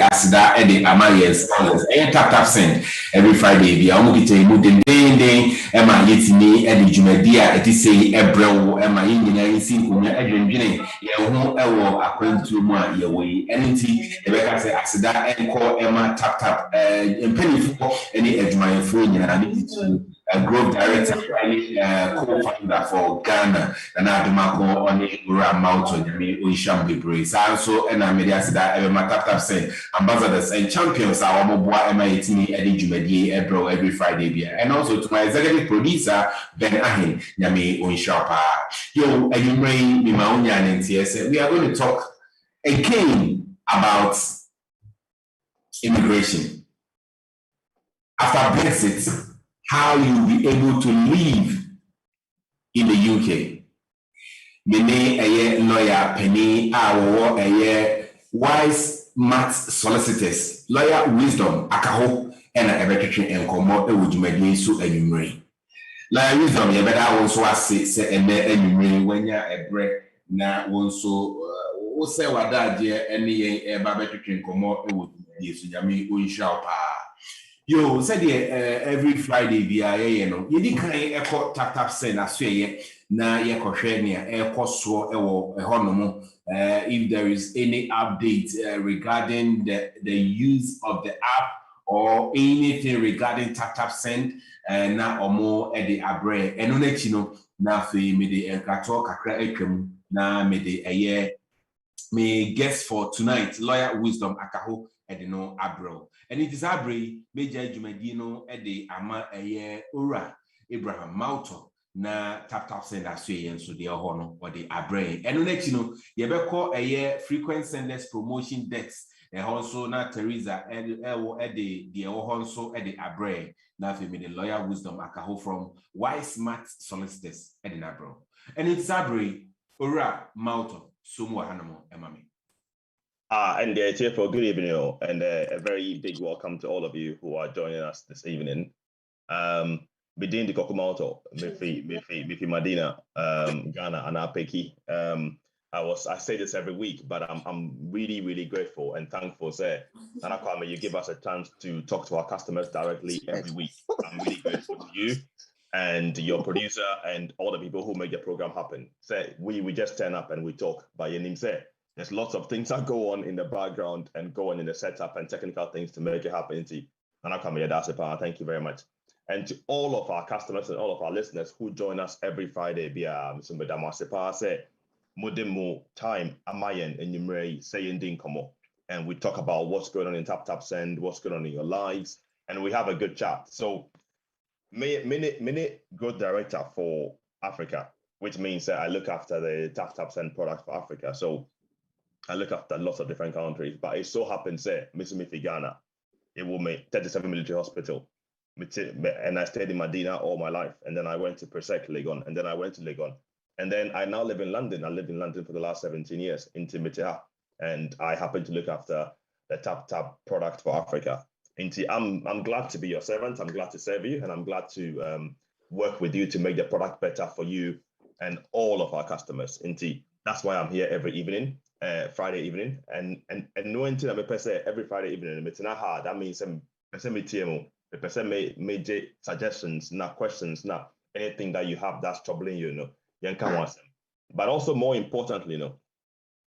Asida Eddie Amayes, Taptap send every Friday. Be a mukite mudin ding, Emma Yitini, Eddie Jumedia, Etisi, Ebro, Emma Yin, Simple, Edwin Jenny, Yahu, Ewo, according to my your way, anything, Rebecca say Asida and call Emma Taptap, and penny for any edge my phone, and I need to. Growth director, co-founder for Ghana, and I do my call on the Mountain, Oisham Libre. So, and I made us that my Taptap say ambassadors and champions are Moboa MIT Eddie Jumedi every Friday. And also to my executive producer, Ben Ahin, Yami Oishapa. Yo, and you may be my own and we are going to talk again about immigration. After Brexit, how you'll be able to live in the UK. Mene a lawyer penny our a wise maths solicitors, lawyer wisdom akaho and a veteran and commo ewujumadi so enumere. Lawyer wisdom you better also say and enumere when you're a break na also say wadaje any a veteran commo ewujumadi so yami unsha pa. Yo, said every Friday via you did kind echo Taptap send as na ye koshenia so honomo if there is any update regarding the use of the app or anything regarding Taptap send na omo e de abre eno na chino na fe me de enkato kakra atwam na me de me guest for tonight lawyer wisdom akaho edino abro and it is abre major jumadino ede ama ora Abraham Mauto na Taptap send aswe so de hono or the abre eno na chino ye be call frequent senders promotion decks also na Teresa ede de honso ede abre na fe me the lawyer wisdom akaho from wise smart solicitors edina abro and it is abre ora Mauto Sumu Hanamo Emami. And for good evening, and a very big welcome to all of you who are joining us this evening. Within the Kokomoto, Mifi Madina, Ghana, and Apeki. I say this every week, but I'm really, really grateful and thankful, sir. And Kwame, you give us a chance to talk to our customers directly every week. I'm really grateful to you and your producer and all the people who make the program happen. Say we just turn up and we talk. By your name, say there's lots of things that go on in the background and go on in the setup and technical things to make it happen. And I come here, that's it. Thank you very much. And to all of our customers and all of our listeners who join us every Friday via Mr. Madama say Modemo time Amayen and Yumrei saying Dinkomo. And we talk about what's going on in Taptap Send, what's going on in your lives, and we have a good chat. So Minute growth director for Africa, which means that I look after the Taptap Send product for Africa. So I look after lots of different countries, but it so happens that Mississippi, Ghana, it will make 37 military hospital. And I stayed in Medina all my life. And then I went to Persec, Legon, and then I went to Legon. And then I now live in London. I lived in London for the last 17 years into Mitia. And I happen to look after the Taptap product for Africa. I'm glad to be your servant. I'm glad to serve you, and I'm glad to work with you to make the product better for you and all of our customers. That's why I'm here every evening, Friday evening, and knowing that me say every Friday evening, it's not hard. That means me major suggestions, not questions, not anything that you have that's troubling you, But also more importantly,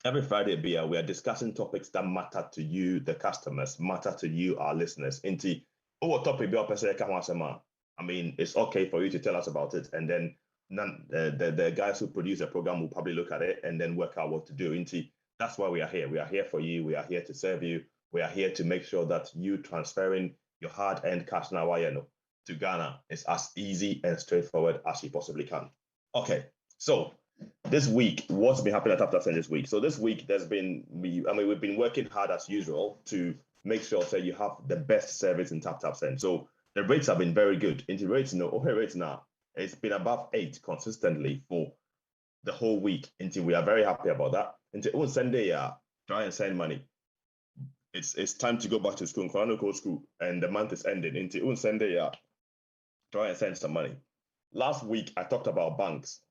every Friday, we are discussing topics that matter to you, the customers, matter to you, our listeners. Topic I mean, it's okay for you to tell us about it, and then the guys who produce the program will probably look at it and then work out what to do. That's why we are here. We are here for you. We are here to serve you. We are here to make sure that you transferring your hard-earned cash now to Ghana is as easy and straightforward as you possibly can. Okay, so this week, what's been happening at Taptap Send this week? So this week, we've been working hard as usual to make sure that you have the best service in Taptap Send. So the rates have been very good. Rates now, it's been above 8 consistently for the whole week. We are very happy about that. On Sunday, try and send money. It's time to go back to school. Go school, and the month is ending. On Sunday, try and send some money. Last week, I talked about banks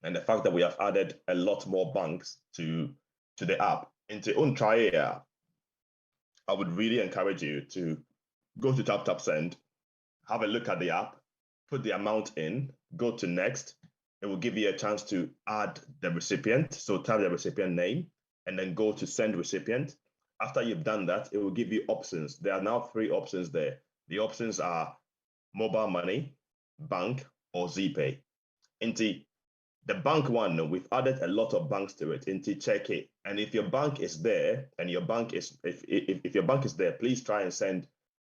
and the fact that we have added a lot more banks to the app. I would really encourage you to go to Taptap Send, have a look at the app, put the amount in, go to next. It will give you a chance to add the recipient. So type the recipient name and then go to send recipient. After you've done that, it will give you options. There are now 3 options there. The options are mobile money, bank, or ZPay. Into the bank one, we've added a lot of banks to it. Into check it. And if your bank is there, and your bank is, if your bank is there, please try and send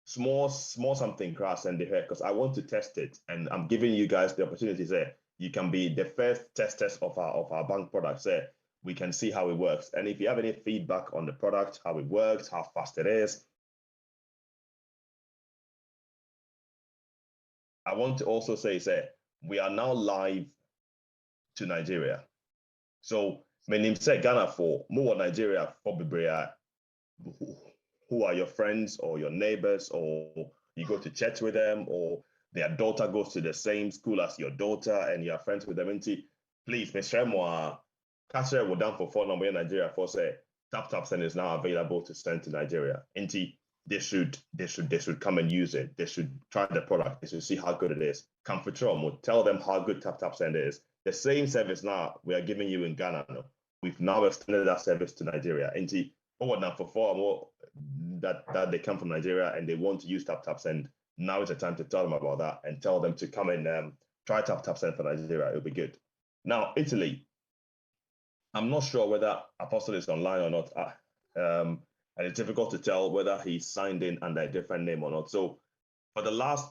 small something across and here, because I want to test it. And I'm giving you guys the opportunity there. You can be the first testers of our bank products there. We can see how it works. And if you have any feedback on the product, how it works, how fast it is. I want to also say, we are now live to Nigeria. So my name said Ghana for more Nigeria for Bibria, who are your friends or your neighbors, or you go to church with them, or their daughter goes to the same school as your daughter and you're friends with them. Please, Mr. Moa, catch her down for phone number in Nigeria for say Taptap Send is now available to send to Nigeria. They should come and use it. They should try the product. They should see how good it is. Come for Toronto, tell them how good Taptap Send is. The same service now we are giving you in Ghana. We've now extended that service to Nigeria. Forward now for more that they come from Nigeria and they want to use Taptap Send. Now is the time to tell them about that and tell them to come and try Taptap Send for Nigeria. It'll be good. Now, Italy. I'm not sure whether Apostle is online or not. And it's difficult to tell whether he signed in under a different name or not. So for the last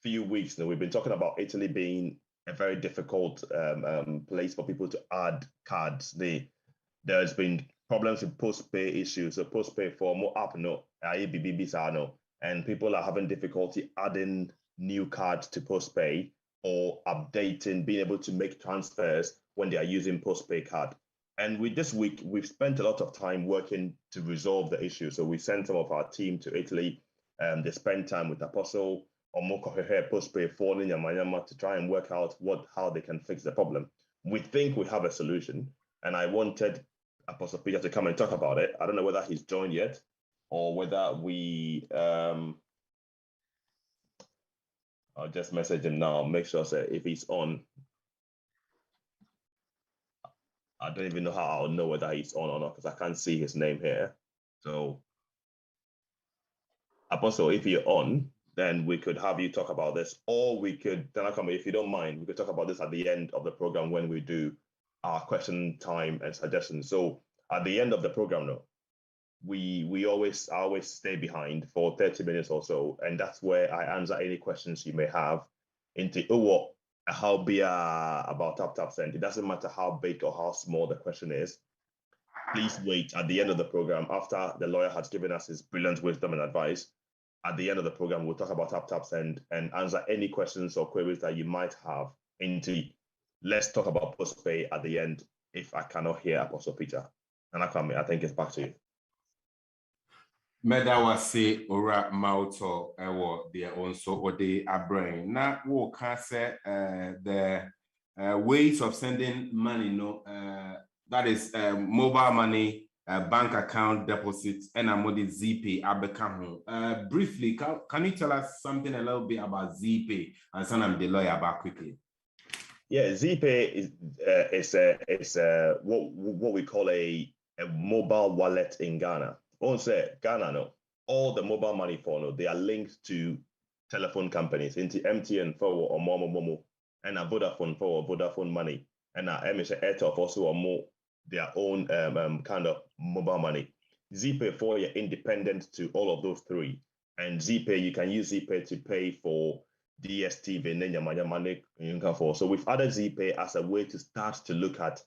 few weeks now, we've been talking about Italy being a very difficult place for people to add cards. There's been problems with post-pay issues. So post-pay for more app, and people are having difficulty adding new cards to post-pay or updating, being able to make transfers when they are using post-pay card. And with this week, we've spent a lot of time working to resolve the issue. So we sent some of our team to Italy. They spent time with Apostle or Mokohehe post-pay for Nyamanyama to try and work out how they can fix the problem. We think we have a solution. And I wanted Apostle Peter to come and talk about it. I don't know whether he's joined yet or whether we... I'll just message him now, make sure if he's on. I don't even know how I'll know whether he's on or not because I can't see his name here. So, Apostle, if you're on, then we could have you talk about this, or we could, if you don't mind, we could talk about this at the end of the program when we do our question time and suggestions. So, at the end of the program, though, I always stay behind for 30 minutes or so, and that's where I answer any questions you may have into how big about Taptap Send. It doesn't matter how big or how small the question is. Please wait at the end of the program after the lawyer has given us his brilliant wisdom and advice. At the end of the program, we'll talk about Taptap Send and answer any questions or queries that you might have into. Let's talk about postpay at the end if I cannot hear Apostle Peter. And I think it's back to you. Meda wase ora mauto ewo de onso ode abrain na wo can say the ways of sending money that is mobile money, bank account deposits, and amodi ZPay abeka. Briefly, can you tell us something a little bit about ZPay and some of the lawyer about quickly? Yeah, ZPay is what we call a mobile wallet in Ghana. Also, Ghana, all the mobile money they are linked to telephone companies, into MTN or Momo, and a Vodafone for Vodafone money, and Airtel also or more their own kind of mobile money. ZPay for you're independent to all of those three, and ZPay you can use ZPay to pay for DSTV and then money you can for. So we've added ZPay as a way to start to look at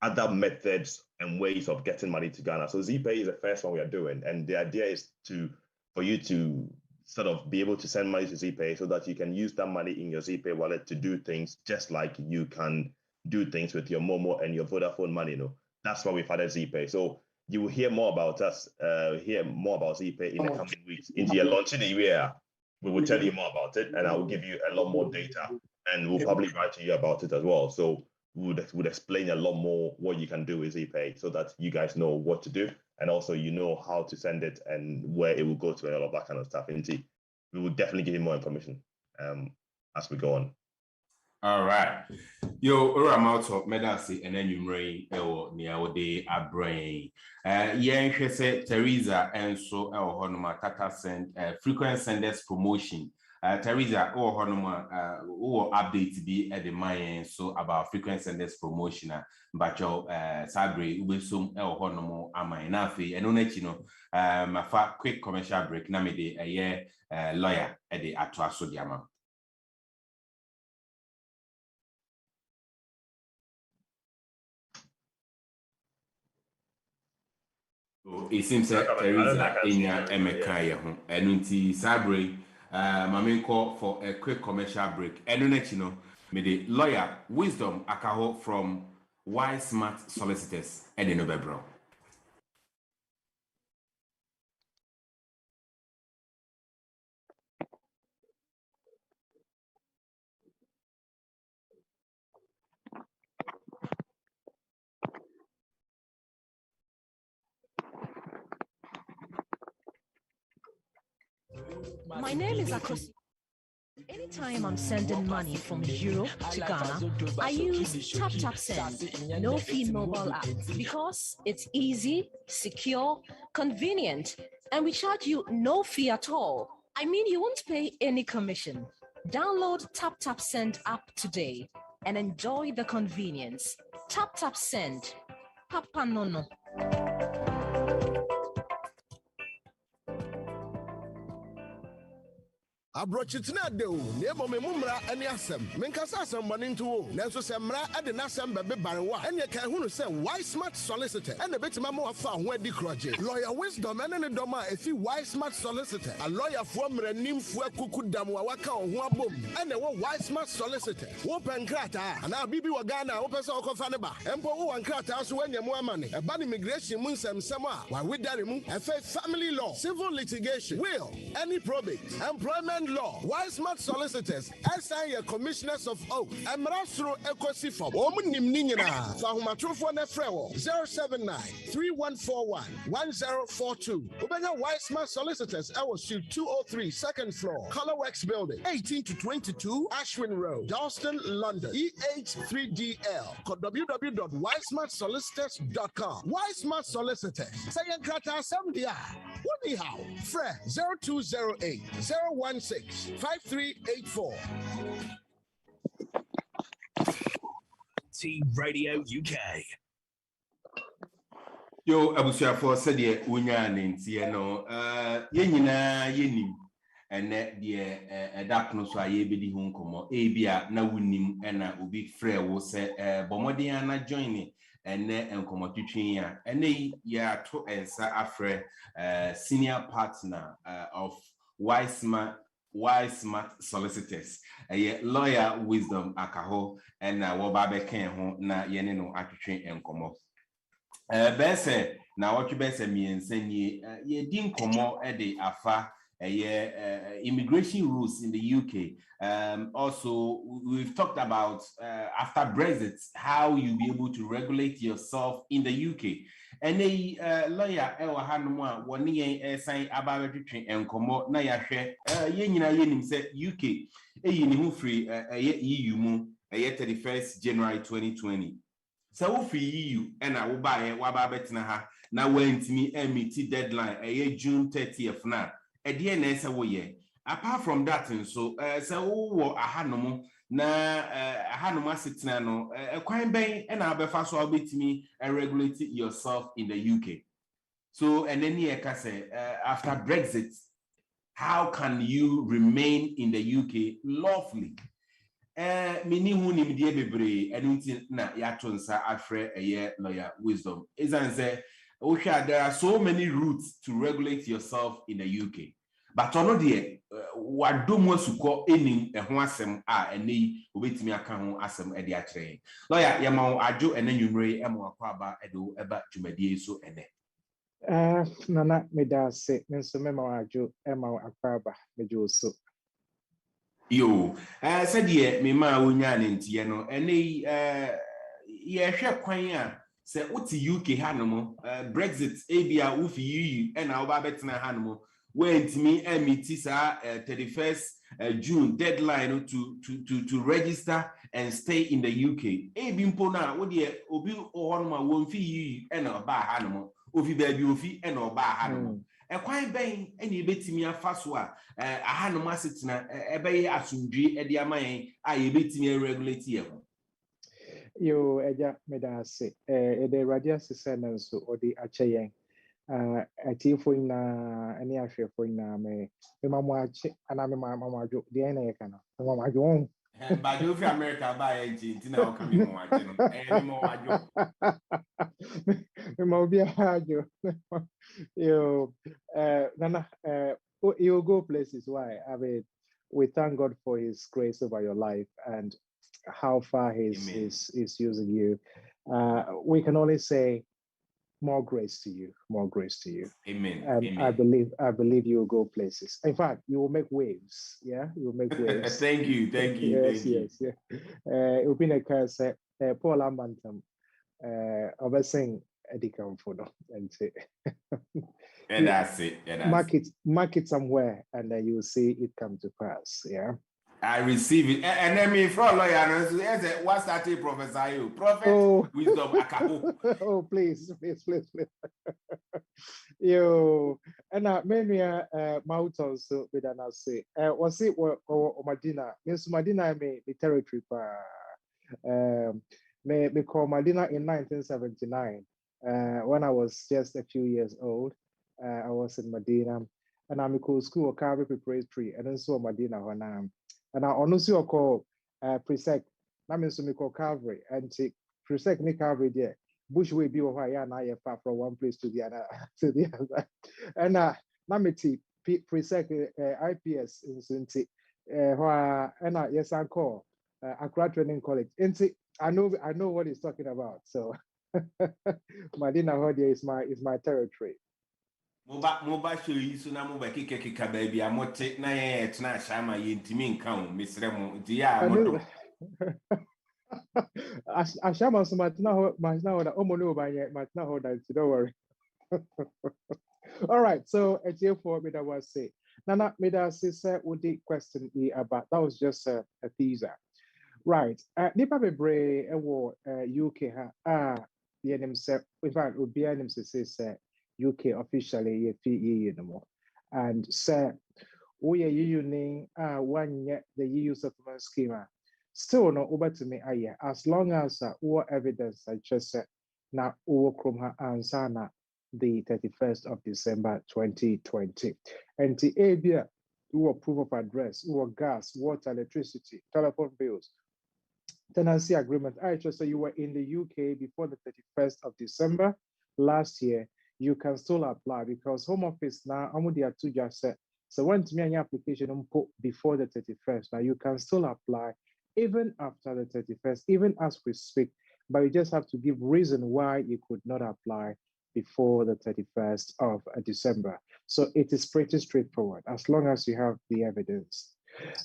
other methods and ways of getting money to Ghana. So ZPay is the first one we are doing. And the idea is for you to sort of be able to send money to ZPay so that you can use that money in your ZPay wallet to do things just like you can do things with your Momo and your Vodafone money. That's why we've added ZPay. So you will hear more about us, hear more about ZPay in the coming weeks. Into your launch in the year, we will tell you more about it and I will give you a lot more data and we'll probably write to you about it as well. So would explain a lot more what you can do with ePay so that you guys know what to do. And also, you know how to send it and where it will go to and all of that kind of stuff. And we will definitely give you more information as we go on. All right. Yo, Oramoto, Medasi, and then you ray, near day a brain. Yeah, she said Teresa, and so our Honoma Tata send frequent senders promotion. Teresa, or Honoma, or update be at the Mayan, so about frequent senders promotion. But your Sabri, we soon El Honomo, Amainafi, and on you know, my fat quick commercial break, Namide, a year lawyer at the Atwaso Diamond. It seems that Teresa in Emeka, and until Sabri, Mammy call for a quick commercial break. And you know, may the lawyer Wisdom Akaho from Wise Smart Solicitors and in November. My name is Akosi. Anytime I'm sending money from Europe to Ghana, I use Taptap Send, no fee mobile app, because it's easy, secure, convenient, and we charge you no fee at all. I mean, you won't pay any commission. Download Taptap Send app today and enjoy the convenience. Taptap Send. Papa Nono. Abrochitina deo nebo me mumra ene asem menkasa asem bone nto nanso se mra ade na asem bebe barewa ene kan hunu se Wise Smart Solicitor ene betima ma wafa ho adi kroje lawyer Wisdom ene ne doma efi Wise Smart Solicitor a lawyer fo mra nimfu akuku dam wa waka ho abom ene wo Wise Smart Solicitor wo penkrata ana bibi wa Ghana wo pese okofa ne ba empo wo wankrata so wanyemu amane e ba immigration mu nsem a wa wedare mu efe family law, civil litigation, will, any probate, employment law. Wise Smart Solicitors assign your commissioners of oath Emrasro Ekosi for Omunim Nina Fahumatrufo Nefrewo 079-3141-1042. Ubega Wise Smart Solicitors I was shoot 203 second floor Colorworks building 18 to 22 Ashwin Road Dalston London EH3DL www.wisesmartsolicitors.com. Wise Smart Solicitors Sayan Krata Samdia What how? Fre 0208 016 5384. T Radio UK. Yo, Abusia for said ye unya nti no yenyina yenim ene de adapno so aye bedi hu nkomo ebia na wunim ena obi frɛ wo se bomodin ana join ene nkomo twitwen ya ene ya to ensa afrɛ senior partner of Wise Smart Solicitors. Lawyer Wisdom Akaho and Wababe Ken ho na yene no atwetwe enkomo. Bese na what you bese me ensenye ye din komo de afa immigration rules in the UK. Also, we've talked about after Brexit, how you'll be able to regulate yourself in the UK. And a lawyer, Hanuma, 1 year sign about between and Como, Nayashe, Yenin said UK, a yin free EU moon, a year 31st January 2020. So free EU, and I will buy a Wababetnaha, now went to me MET deadline, a year June 30th now. A DNS away. Apart from that, and so a hanomo na a hanoma sitnano, a crime bay, and I'll be fast will be to me and regulate yourself in the UK. So, and then here, after Brexit, how can you remain in the UK lawfully? Mini hunim diebebre, and na yatonsa afre a year lawyer Wisdom. Isn't there? Okay, there are so many routes to regulate yourself in the UK. But ono de wadomo suko enim ehho asem a eni obetimi aka ho asem e de akere. Lawyer yema adwo ene nwumre emo akwaba edo eba dwumadie so ene. Nana medase nso mema adwo ema akwaba mejo so. Yo, said ye me ma wonya ne ntie no ene yɛhwɛ kwan a sɛ wote UK hanom Brexit ebia wofi EU ɛna woba bɛtena hanom wentimi emiti saa 31st June deadline to register and stay in the UK. Ebi mpo na wo de obi ohonoma wonfi EU ɛna ɔba hanom ofi baabi ofi ɛna ɔba hanom. Ekwan bɛn ɛna ebetimi afa so a ahanom asetena ɛbɛyɛ asundwe ɛde ama yɛn a yɛbetimi regulate yɛn. Yo, Eja Medase, the Radia Sisana, so or the Achayan, a tea for in any affair for in me, Mamma, and I'm a mamma, the Anakana, Mamma John. But you America by 18, now coming more. Mobile, you, Nana, you go places. Why? I mean, we thank God for His grace over your life and how far he's using you. We can only say more grace to you, more grace to you. Amen. And Amen. I believe you will go places. In fact, you will make waves. Yeah, you will make waves. Thank you. Yes. It will be a curse. Paul Ambantam, overseeing Eddie Camfodo, and say, and that's it. Mark it somewhere, and then you will see it come to pass. Yeah. I receive it. And then me from lawyer, what's that professor you? Prophet wisdom akapo. Oh, please. Yo, and maybe mouth also with an say. Was it or Medina? Miss Medina me the territory me call Medina in 1979. When I was just a few years old. I was in Medina and I'm in school of Carver Preparatory and then saw Medina Honam. And I honestly call Presec. That means to me call Calvary and take Presec me Calvary there. Bush will be over here and I far from one place to the other. And Namity Presec IPS in Sunti. And yes, I call Accra Training College. And I know what he's talking about. So Madina Hodia is my territory. Moba show you so na moba kika baby amote na ye tena shama yintimi nka o mesre mo dia moto ashama so matina ho da omono ba ye matina ho da don't worry. All right, so it's for me that was say Nana me that say would the question be about that was just a teaser, right? Nipa bebre ewo UK ha yenim se in fact would be anim say UK officially ye fee EU no more. And say we EU name one yet the EU settlement scheme. Still no over to me as long as all evidence I just said now over from ansana the 31st of December 2020. And the ABA who proof of address, who gas, water, electricity, telephone bills, tenancy agreement. I just say you were in the UK before the 31st of December last year. You can still apply because Home Office now, I'm with two just said. So when to me an application put before the 31st, now you can still apply even after the 31st, even as we speak, but you just have to give reason why you could not apply before the 31st of December. So it is pretty straightforward as long as you have the evidence.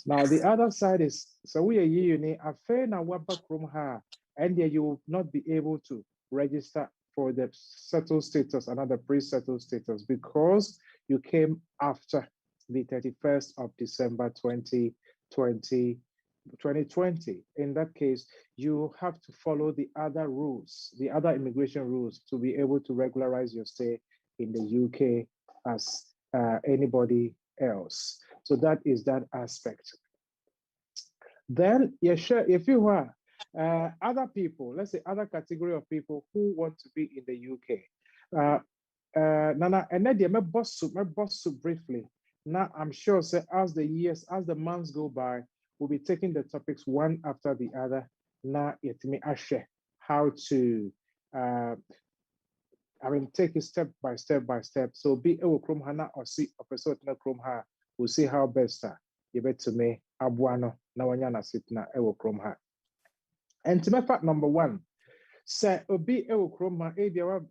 Now the other side is, so we are uni a fair now from her, and you will not be able to register for the settled status, another pre-settled status, because you came after the 31st of December 2020. In that case, you have to follow the other rules, the other immigration rules to be able to regularize your stay in the UK as anybody else. So that is that aspect. Then, yeah, sure, if you are other people, let's say other category of people who want to be in the UK. Nana, and then my boss briefly. Now I'm sure say as the months go by, we'll be taking the topics one after the other. Now it may share how to take it step by step. So be a Chrome Hana or see a person Chrome Ha, we'll see how best you bet to me abuano nawanyana sitna ewo Chrome Ha. And to my fact number one, say obi ewo Chrome Ha,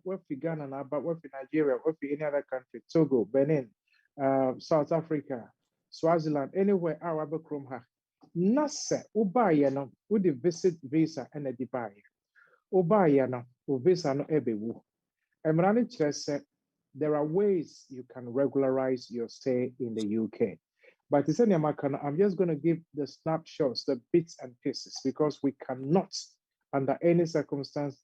what for Ghana na but what for Nigeria, what for any other country, Togo, Benin, South Africa, Swaziland, anywhere our Chrome Ha. Nasa ubaye no with the visit visa and a Dubai. Obaya no, visa no ebewu. Emrani kyerɛ there are ways you can regularize your stay in the UK. But I'm just going to give the snapshots, the bits and pieces, because we cannot, under any circumstance,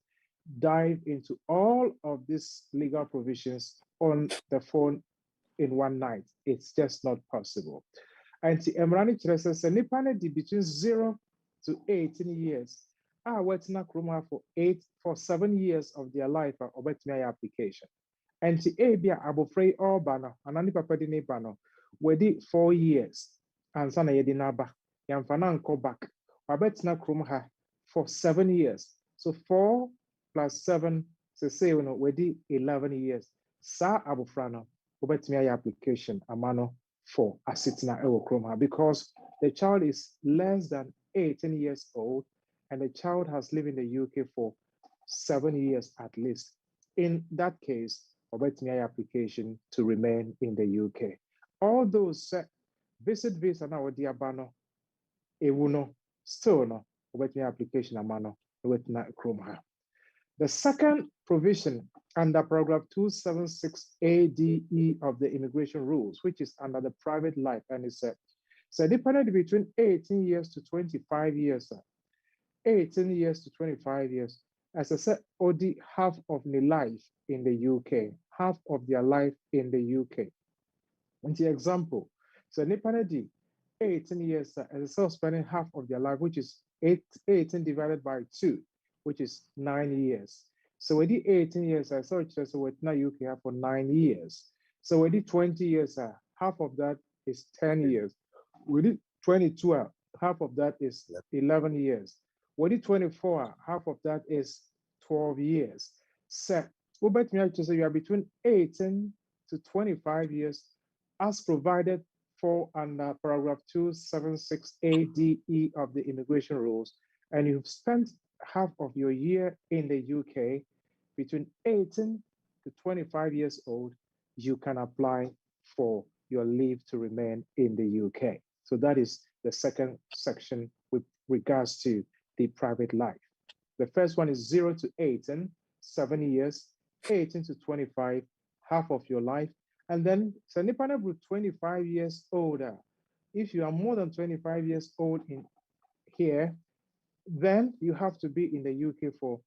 dive into all of these legal provisions on the phone in one night. It's just not possible. And the Emrani Chiresa Senipane between 0 to 18 years. Wetina Kruma for 7 years of their life or wetmia application. And the Abia Abofrey or Bano, Anani Papadine Bano, wedi 4 years. And Sana Yedinaba, Yamfanan go back. Wabetina Krumha for 7 years. So 4 plus 7, so say, wedi 11 years. Sa Abofrano, Obetmia application, Amano for Asitna Ewo Krumha, because the child is less than 18 years old and the child has lived in the UK for 7 years at least. In that case, Obetmia application to remain in the UK. All those visit visa now with Diabano, Ewuno, still no, Obetmia application amano, Obetna Krumha. The second provision under paragraph 276 ADE of the immigration rules, which is under the private life, and it said, so dependent between 18 years to 25 years, 18 years to 25 years, as I said, OD half of the life in the UK, half of their life in the UK. And the example, so dependent 18 years, as I said, spending half of their life, which is 18 divided by 2, which is 9 years. So we did 18 years, I saw it, so we're now UK for 9 years. So we did 20 years, half of that is 10 years. We did 22, half of that is 11 years. We did 24, half of that is 12 years. So we bet me to say you are between 18 to 25 years as provided for under paragraph 276 ADE of the immigration rules, and you've spent half of your year in the UK, between 18 to 25 years old, you can apply for your leave to remain in the UK. So that is the second section with regards to the private life. The first one is 0 to 18, 7 years, 18 to 25, half of your life. And then, with 25 years older, if you are more than 25 years old in here, then you have to be in the UK for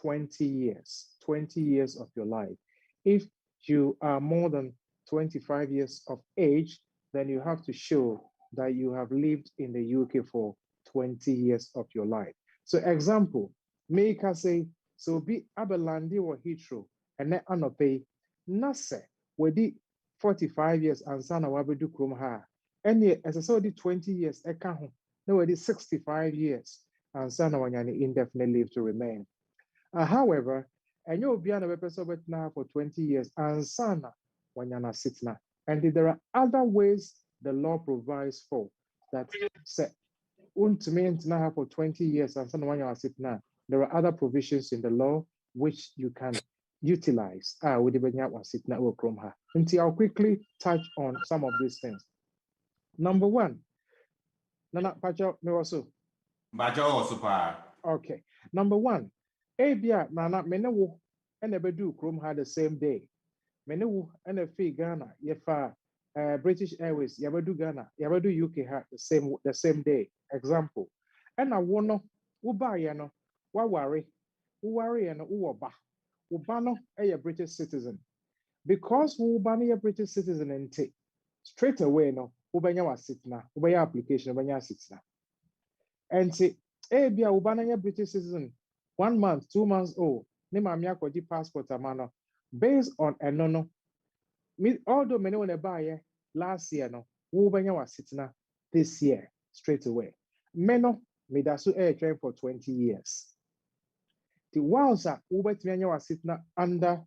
20 years of your life. If you are more than 25 years of age, then you have to show that you have lived in the UK for 20 years of your life. So example, make us say, so be Abelandi or Heathrow, and then Anope, Nase, we did 45 years and Sana Wabedu Krumha. And as I saw, 20 years, Ekaho, no, we did 65 years. And Sana Wanyani indefinite leave to remain. However, and you'll be an episode now for 20 years, and Sana Wanyana Sitna. And there are other ways the law provides for that say, now for 20 years, and Sana Wanyana Sitna. There are other provisions in the law which you can utilize. With the Sitna or Kromha. Until I'll quickly touch on some of these things. Number one, Nana Pacho, no also. Okay. Number one, Abia Nana Menewu and Ebedu Krum had the same day. Menewu and a fee Ghana, Yefa British Airways, Yabadu Ghana, Yabadu UK had the same day. Example. And I wanna Ubayano, Wawari, and Uwaba. Ubano a British citizen. Because Ubani a British citizen and take straight away no, Ubanya was sitna, Ubaya application, Ubanya sitna. And say, Abia Ubana British citizen, 1 month, 2 months old, Nimamia Koji passport amano, based on a no. Although many want to buy last year, no, Ubanya was sitting this year, straight away. Meno, Midasu air train for 20 years. The ones that Ubanya was sitting under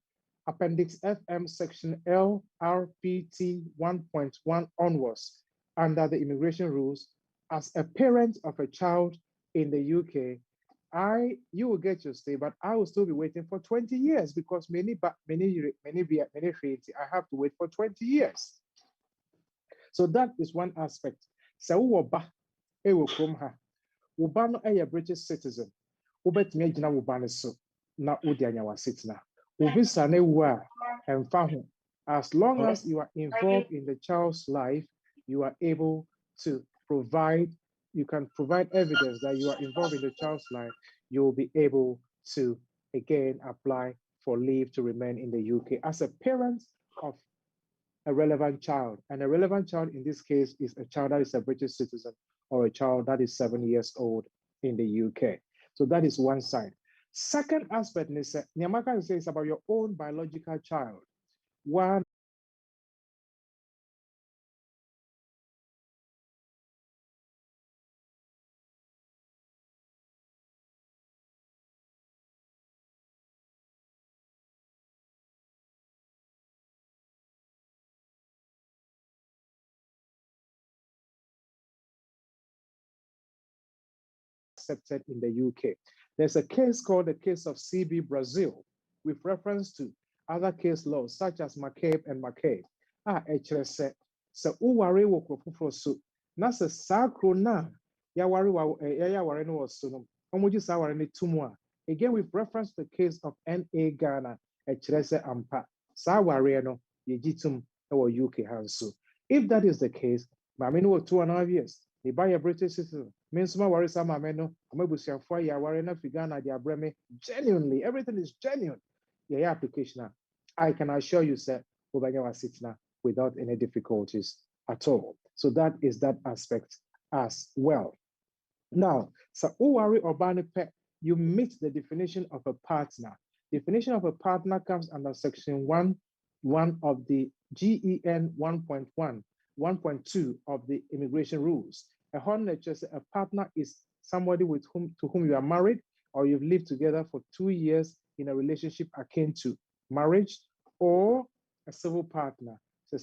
Appendix FM section LRPT 1.1 onwards, under the immigration rules, as a parent of a child in the UK, you will get your stay, but I will still be waiting for 20 years because I have to wait for 20 years. So that is one aspect. So Uba from her. Ubano a British citizen. wobetumi agyina wo ba ne so na wodi anya wasetena obisa na ewu a emfa ho as long as you are involved in the child's life you are able to provide you can provide evidence that you are involved in the child's life you will be able to again apply for leave to remain in the UK as a parent of a relevant child. And a relevant child in this case is a child that is a British citizen or a child that is 7 years old in the UK. So that is one side. Second aspect, Nyamaka says about your own biological child. One, accepted in the UK. There's a case called the case of CB Brazil with reference to other case laws such as McCabe and McCabe. HRS so uware wo krofoforo so na se sakro na ya ware no so no omoji sa ware ne tumu a again with reference to the case of NA Ghana HRS ampa sa ware no ye gitum e wo UK hanso. If that is the case, mame no 2.5 years they buy a British citizen. Means my worry some ameno, amabusiafo ya ware na figana dia breme genuinely everything is genuine. Yeah, application. I can assure you, sir, Obanya Wasitna without any difficulties at all. So that is that aspect as well. Now, so Uwari Urbani Pet, you meet the definition of a partner. Definition of a partner comes under section 1 of the GEN 1.2 of the immigration rules. A partner is somebody to whom you are married or you've lived together for 2 years in a relationship akin to marriage or a civil partner. So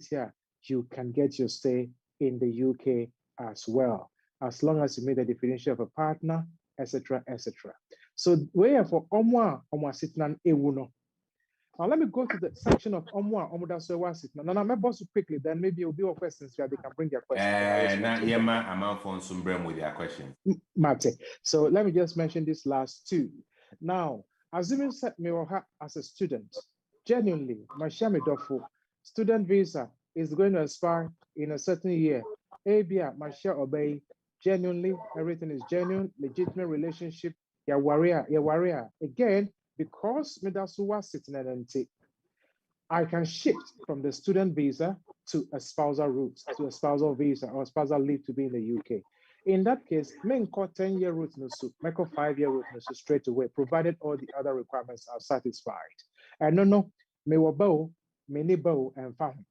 here, you can get your stay in the UK as well, as long as you meet the definition of a partner, etc., etc. So where for Omwa Sitnan Ewuno. Now let me go to the section of Omwa Omudasewa Sitnan. Now my boss will quickly, then maybe it'll be your questions where they can bring their questions. Now Yema amount for some with their question. Mate. So let me just mention this last two. Now, assuming set me as a student, genuinely, my Shamidofo student visa is going to expire in a certain year. ABA, my share obey, genuinely, everything is genuine, legitimate relationship, ya warrior. Again, because Medasuwa sitting and I can shift from the student visa to a spousal route, to a spousal visa or spousal leave to be in the UK. In that case, may call 10-year route no suit, make a 5-year route no suit straight away, provided all the other requirements are satisfied. And no, me wo bow, me ni bow and found.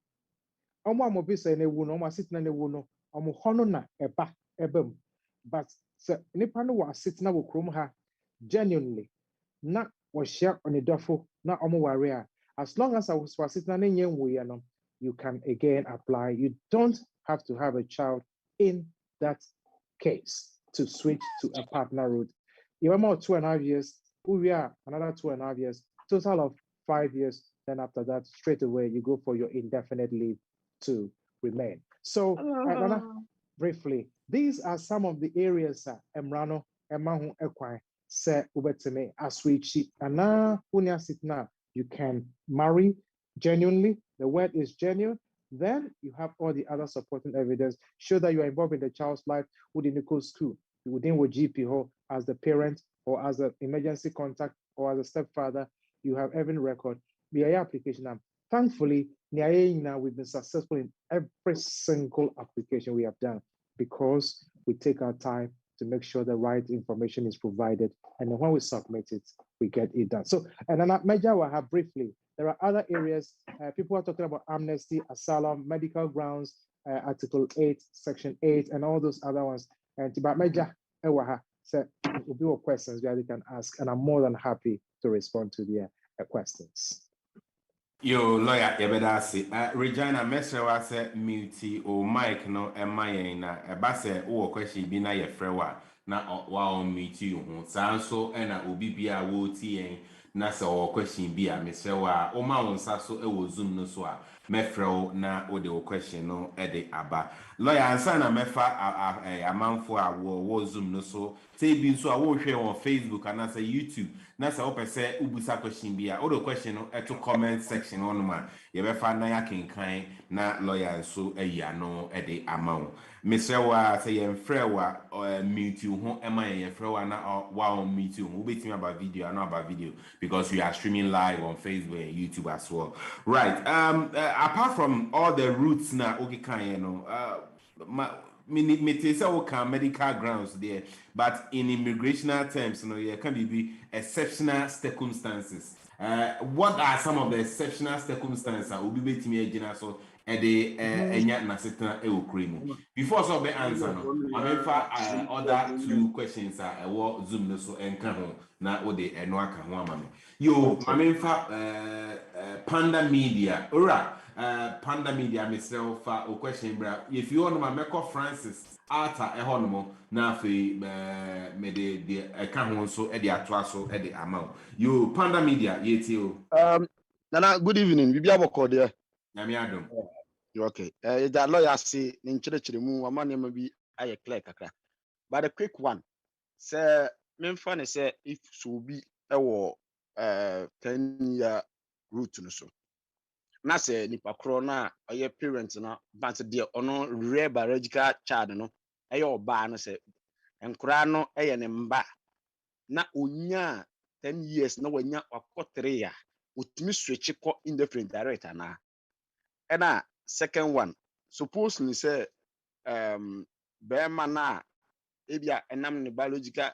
Omo amobisa ne wu no, omo sit na ne wu no, omo hono na eba ebem. But se nipa no wa sit na wo krom ha genuinely na wo share on dofo na omo ware. As long as I was sit na ne nyen wo no, you can again apply. You don't have to have a child in that case to switch to a partner route. You have more 2.5 years, we are another 2.5 years, total of 5 years. Then after that, straight away, you go for your indefinite leave to remain. So, briefly, these are some of the areas Emrano, Emahu Equine, Se Ubeteme, Aswichi, Ana Unia Sitna, you can marry genuinely. The word is genuine. Then you have all the other supporting evidence, show that you are involved in the child's life within the school, within what GP ho as the parent or as an emergency contact or as a stepfather, you have every record. The application. Thankfully, we've been successful in every single application we have done because we take our time to make sure the right information is provided. And then when we submit it, we get it done. So, and then Major will have briefly, there are other areas. People are talking about amnesty, asylum, medical grounds, Article 8, Section 8, and all those other ones. And about Major, so will be questions that they can ask, and I'm more than happy to respond to their questions. Yo, lawyer, Yebedasi, Regina Messewa said muti or Mike no and Mayena, a basse or question be na ye frewa, na wow meet you, Sanso and a ubibia wo tea, Nasa or question be a Messewa, or Mount Sasso, it was zoom no swa. mefrɛ na o de question no de aba lawyer ansa na mefa amanfo a wo Zoom no so say bi nso a wo hwɛ on Facebook and say YouTube na say wo pese ubusa question bi a o de question no to comment section on ma ye befa na ya kenkan na lawyer so ayi ano de amawo mesrɛ wa say ye mfrɛ wa mute ho ema ye frɛ wa na wa on mute ho betimi about video and about video because we are streaming live on Facebook and YouTube as well. Right. Apart from all the roots now, okay, me say okay, medical grounds there, but in immigrational terms, there can be exceptional circumstances. What are some of the exceptional circumstances that will be waiting me so before so be answer no I other two questions are Zoom no so enka ho na wo de eno aka ho amame yo Panda Media ora Panda Media myself o question bra if you want my Meko Francis Arthur ehonomo na afi me de eka ho so e de atoa so e de amount yo Panda Media yeti o Nana, good evening. Bibi aboko there. Nyame adom. Okay. The lawyer say nchire mu amane ma bi aye clear kakra. But a quick one. Say memfa ne say if so bi ewo 10-year route no so. Na say nipa kro na aye parent na but there ono rare biological child no aye oba no say enkura no aye ne mba na onya 10 years na wanya akotre ya utimi switch ko in different direction na. And second one, suppose ni say bema na ebia enam ne biological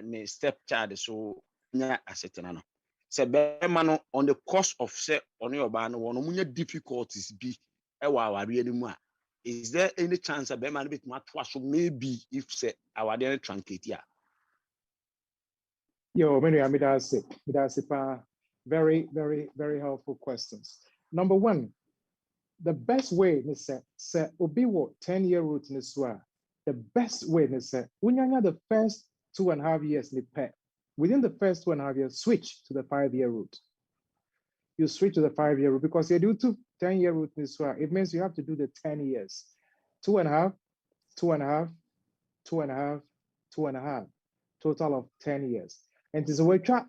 ne stepchild so nya asetena no. Say bema no on the course of say on your ba no wono munya difficulties bi e wa aware ni mu a. Is there any chance that bema no bit ma to so maybe if say aware no truncate ya? Yo, many amidase pa very, very, very helpful questions. Number one, the best way is say obi wo 10-year route ni so the best way is say unyanya the first 2.5 years ni pay. Within the first 2.5 years, switch to the 5-year route. You switch to the 5-year route because you do 10-year route ni so it means you have to do the 10 years. 2.5, 2.5, 2.5, 2.5, total of 10 years. And this is we try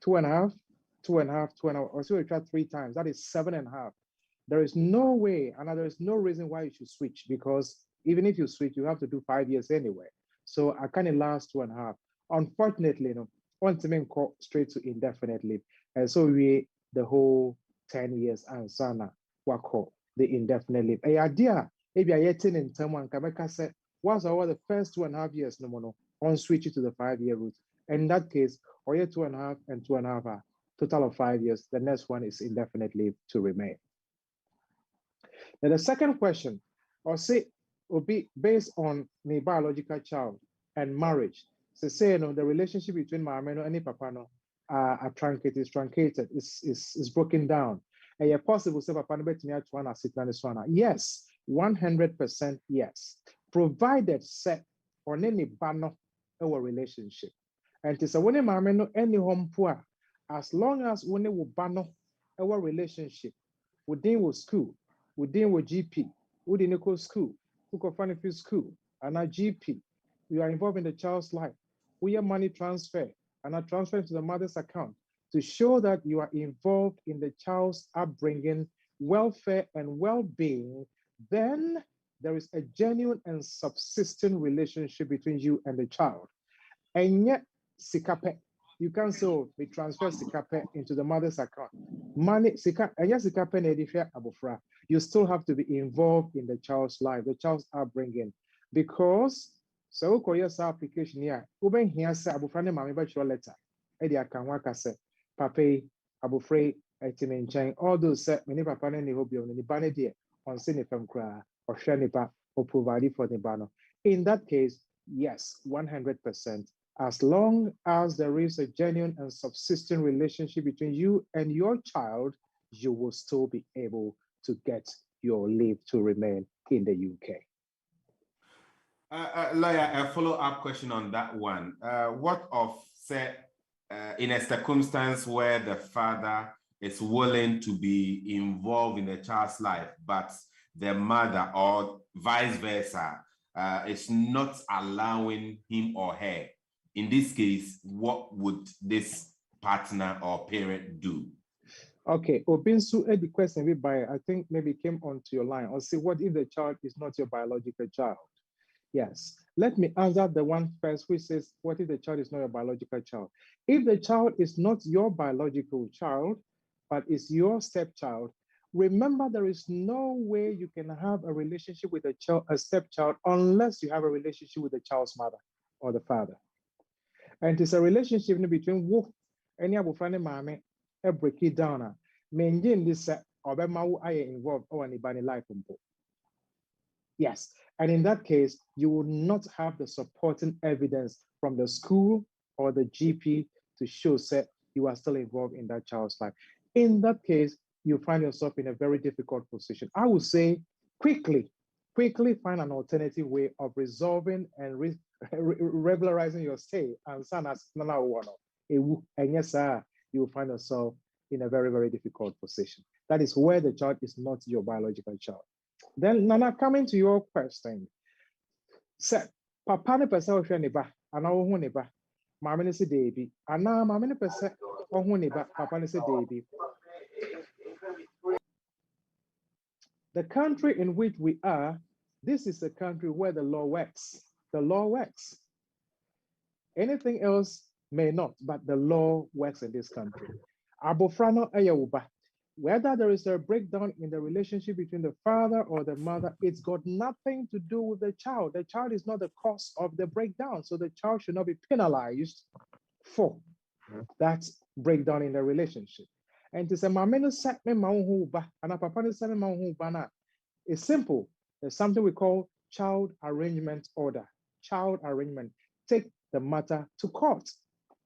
2.5, 2.5, 2.5, or so we try 3 times. That is 7.5. There is no way, and there is no reason why you should switch because even if you switch, you have to do 5 years anyway. So I can't last 2.5. Unfortunately, want to go straight to indefinite leave. And so we the whole 10 years and sana wako the indefinite leave. A idea, maybe I yet in term one Kameka said, once over the first 2.5 years, no on switch it to the 5-year route. And in that case, or 2.5 and 2.5 are total of 5 years. The next one is indefinite leave to remain. Now, the second question, or say, will be based on the biological child and marriage. So say, the relationship between Mameno and Papano are truncated, is broken down. And yet possible say Papano bet me at one asitana. Yes, 100% yes. Provided set on any banner our relationship. And it's a when Mameno any home poor, as long as when they will banner our relationship, within with school, within with GP, within equal school, who can find a school, and a GP, we are involved in the child's life. We have money transfer and are transferred to the mother's account to show that you are involved in the child's upbringing, welfare, and well-being. Then there is a genuine and subsistent relationship between you and the child. And yet, sikape, you can say, oh, we transfer sikape into the mother's account. Money, sikape, and yes, sikape nedifia abofra. You still have to be involved in the child's life, the child's upbringing, because so yes application here. Uben here say abofra ne mama ba letter. Edi akanwa ka say papa abofra etimenchen. All those say many papa ne hobi on ni bane there on say ne fam kra or share nipa or provide for the banner. In that case, yes, 100%. As long as there is a genuine and subsistent relationship between you and your child, you will still be able to get your leave to remain in the UK. Lawyer, a follow-up question on that one. What of, say, in a circumstance where the father is willing to be involved in the child's life, but the mother or vice versa is not allowing him or her, in this case, what would this partner or parent do? Okay, Obinsu, the question we by I think maybe came onto your line. Or say, what if the child is not your biological child? Yes. Let me answer the one first, which says, what if the child is not your biological child? If the child is not your biological child, but is your stepchild, remember there is no way you can have a relationship with a stepchild unless you have a relationship with the child's mother or the father. And it's a relationship between wolf and Yabufane Mame, break it down. Maintain this Obama I involved or anybody life. Yes. And in that case, you will not have the supporting evidence from the school or the GP to show that you are still involved in that child's life. In that case, you find yourself in a very difficult position. I would say quickly find an alternative way of resolving and regularizing your stay. And yes, sir, you will find yourself in a very, very difficult position. That is where the child is not your biological child. Then, Nana, coming to your question, say, Papa ne pese o hwe ne ba, ana wo hu ne ba, maame ne se deebi, ana maame ne pese o hu ne ba, papa ne se deebi. The country in which we are, this is a country where the law works. The law works. Anything else may not, but the law works in this country. Abofrano eyawuba. Whether there is a breakdown in the relationship between the father or the mother, it's got nothing to do with the child. The child is not the cause of the breakdown, so the child should not be penalized for that breakdown in the relationship. And to say, it's simple. There's something we call child arrangement order. Child arrangement. Take the matter to court.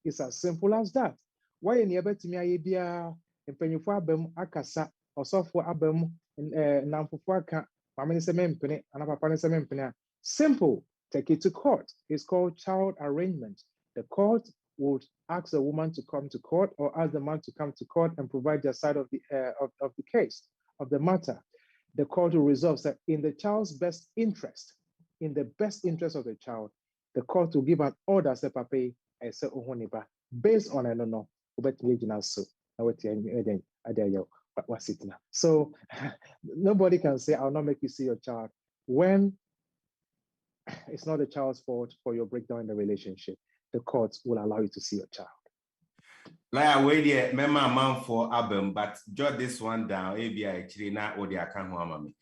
It's as simple as that. Why in the mpanyinfo abam akasa osofo abam namfofo aka mama ne se mempene ana papa ne se mempene. Simple, take it to court. It's called child arrangement. The court would ask the woman to come to court or ask the man to come to court and provide their side of the case, of the matter. The court will resolve that in the child's best interest, in the best interest of the child, the court will give an order say papa say ohoniba based on I don't know so. So nobody can say, I'll not make you see your child when it's not the child's fault for your breakdown in the relationship. The courts will allow you to see your child. Like I wait here, remember a man for album, but jot this one down. Maybe I actually not what they can't me.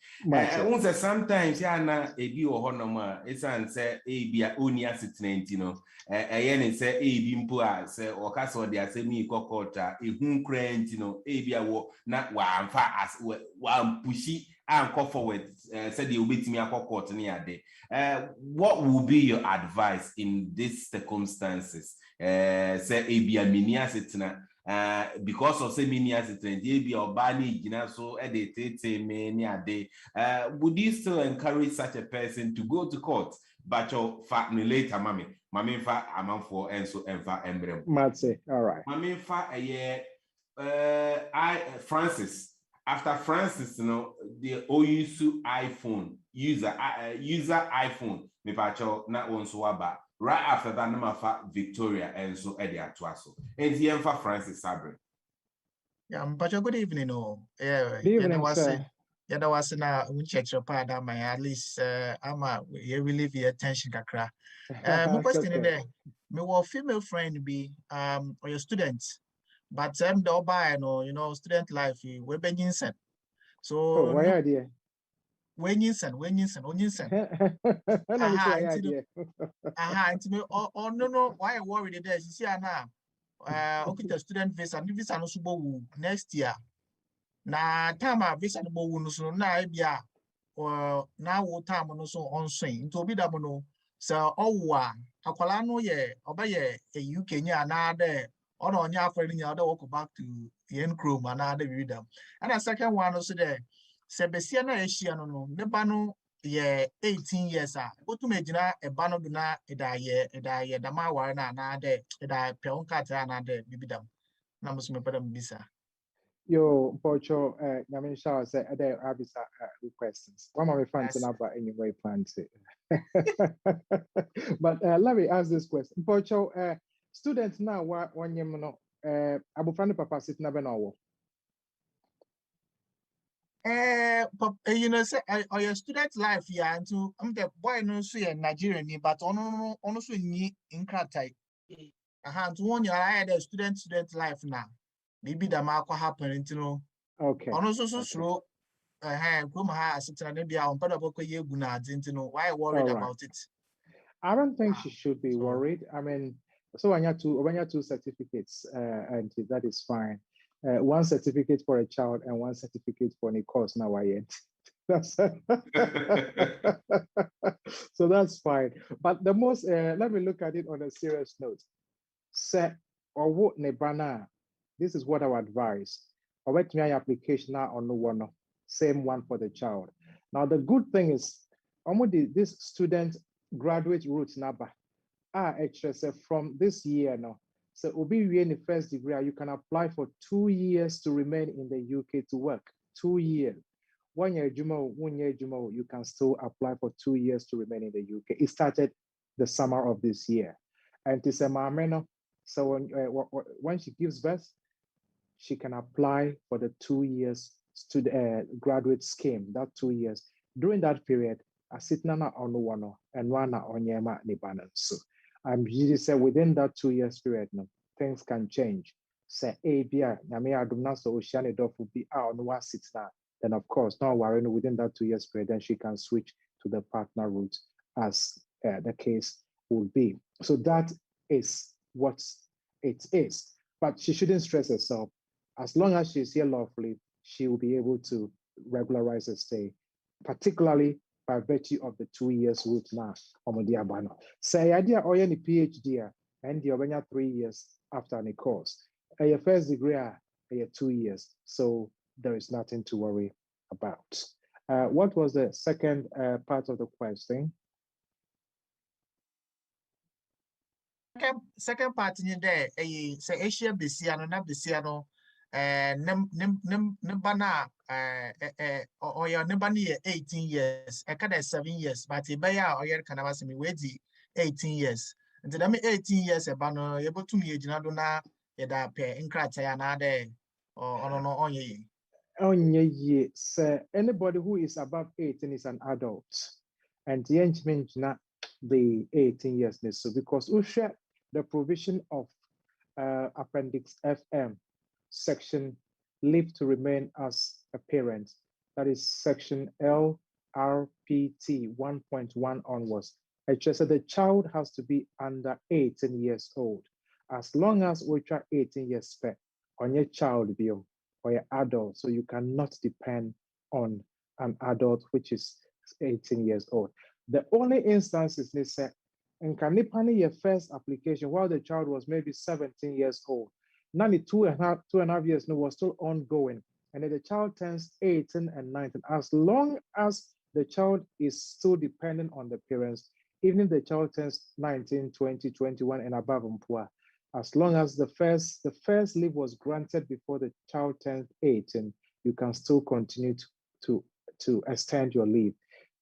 Sometimes na ebi or honoma. It's an say ebi a only assistant, you know. Yen say ebi mpo say or caso they say me kokota crent, you know. Ebi a wo not one fa as one pushy and call forward. Said you beat me a court near day. What will be your advice in these circumstances? Say ebi a mini assistant. Because of say many assistants, be or bani, so would you still encourage such a person to go to court? But your fact me later, mommy fa amount for and so and fa emblem. Matse, all right. Mommy fa a year. Francis. After Francis, you know, the OUSU iPhone user iPhone. Me pacho not one so about. Right after that, number for Victoria and so Eddie Atwaso. And the for Francis Sabre. Yeah, but good evening, yeah. Good evening, sir. Yeah, that was na check your part that at least you really pay attention kakra. My question is there. Me wa female friend be or your students, but the buy no student life we be so why idea? When you send. No, why worry there? You see, now, okay, the student visa no subo next year. Na time visa no so na ebia or now time no so on swing to be that no so akwala no ye obaye a UK nya na there or on your friend nya other walk back to the end crew and other read them. And a second one also there. Sebesia na Asia no neba no ye 18 years otu megina eba no na eda ye da ma ware na de eda peon kata na de bibidam na musu mepeda mbisa. Yo, Pocho, Yamin Shaw said, there are questions. One more fans Yes. and about anyway, fancy. But let me ask this question. Pocho, students now, one year, Abu Fani Papa sit never know. You know, say, or your student life, yeah, and to the boy no see Nigerian, but also in Kratai. And to one year, I had a student life now. Maybe the mark will happen, you know. Okay. Also, so slow. Kuma sitting maybe on Padaboko Yeguna, didn't know why worried about it. I don't think she should be So- worried. I mean, so when you have two certificates, and that is fine. One certificate for a child and one certificate for a course now. That's so that's fine. But the most, let me look at it on a serious note. Set or what nebana. This is what I would advise. Or wait my application now on the one, same one for the child. Now the good thing is, this student graduate route number extra from this year now. So Obi in the first degree, you can apply for 2 years to remain in the UK to work. 2 years. 1 year Jumo, you can still apply for 2 years to remain in the UK. It started the summer of this year. And to say Mameno, so when she gives birth, she can apply for the 2 years graduate scheme, that 2 years. During that period, I sit nana on one and one on yema nibanan. So I'm usually say within that 2 years period, no, things can change. Say ABR, Namia Adumna so Oceanic will be out on one sits now. Then of course, no worry, within that 2 years period, then she can switch to the partner route as the case would be. So that is what it is. But she shouldn't stress herself. As long as she's here lawfully, she will be able to regularize her stay, particularly by virtue of the 2 years route now. Say idea or any PhD and you're 3 years after any course. Your first degree, 2 years. So there is nothing to worry about. What was the second part of the question? Second part in there, say Asia Bisiano, not Bisiano, Nembana, or your Nembani 18 years, I can 7 years, but Ibaya or your Canavasimi Wedi 18 years. And then 18 years, a banner able to me, Janadona, Yada pair in Kratayana, or on ye. Say anybody who is above 18 is an adult, and the engagement not the 18 years. So because we share the provision of Appendix FM, section leave to remain as a parent, that is section LRPT 1.1 onwards. It just said the child has to be under 18 years old. As long as we try 18 years spent on your child bill or your adult, so you cannot depend on an adult which is 18 years old. The only instances they said, and can your first application while the child was maybe 17 years old, 2.5 years no, was still ongoing, and then the child turns 18 and 19. As long as the child is still dependent on the parents, even if the child turns 19, 20, 21 and above, as long as the first leave was granted before the child turned 18, you can still continue to extend your leave.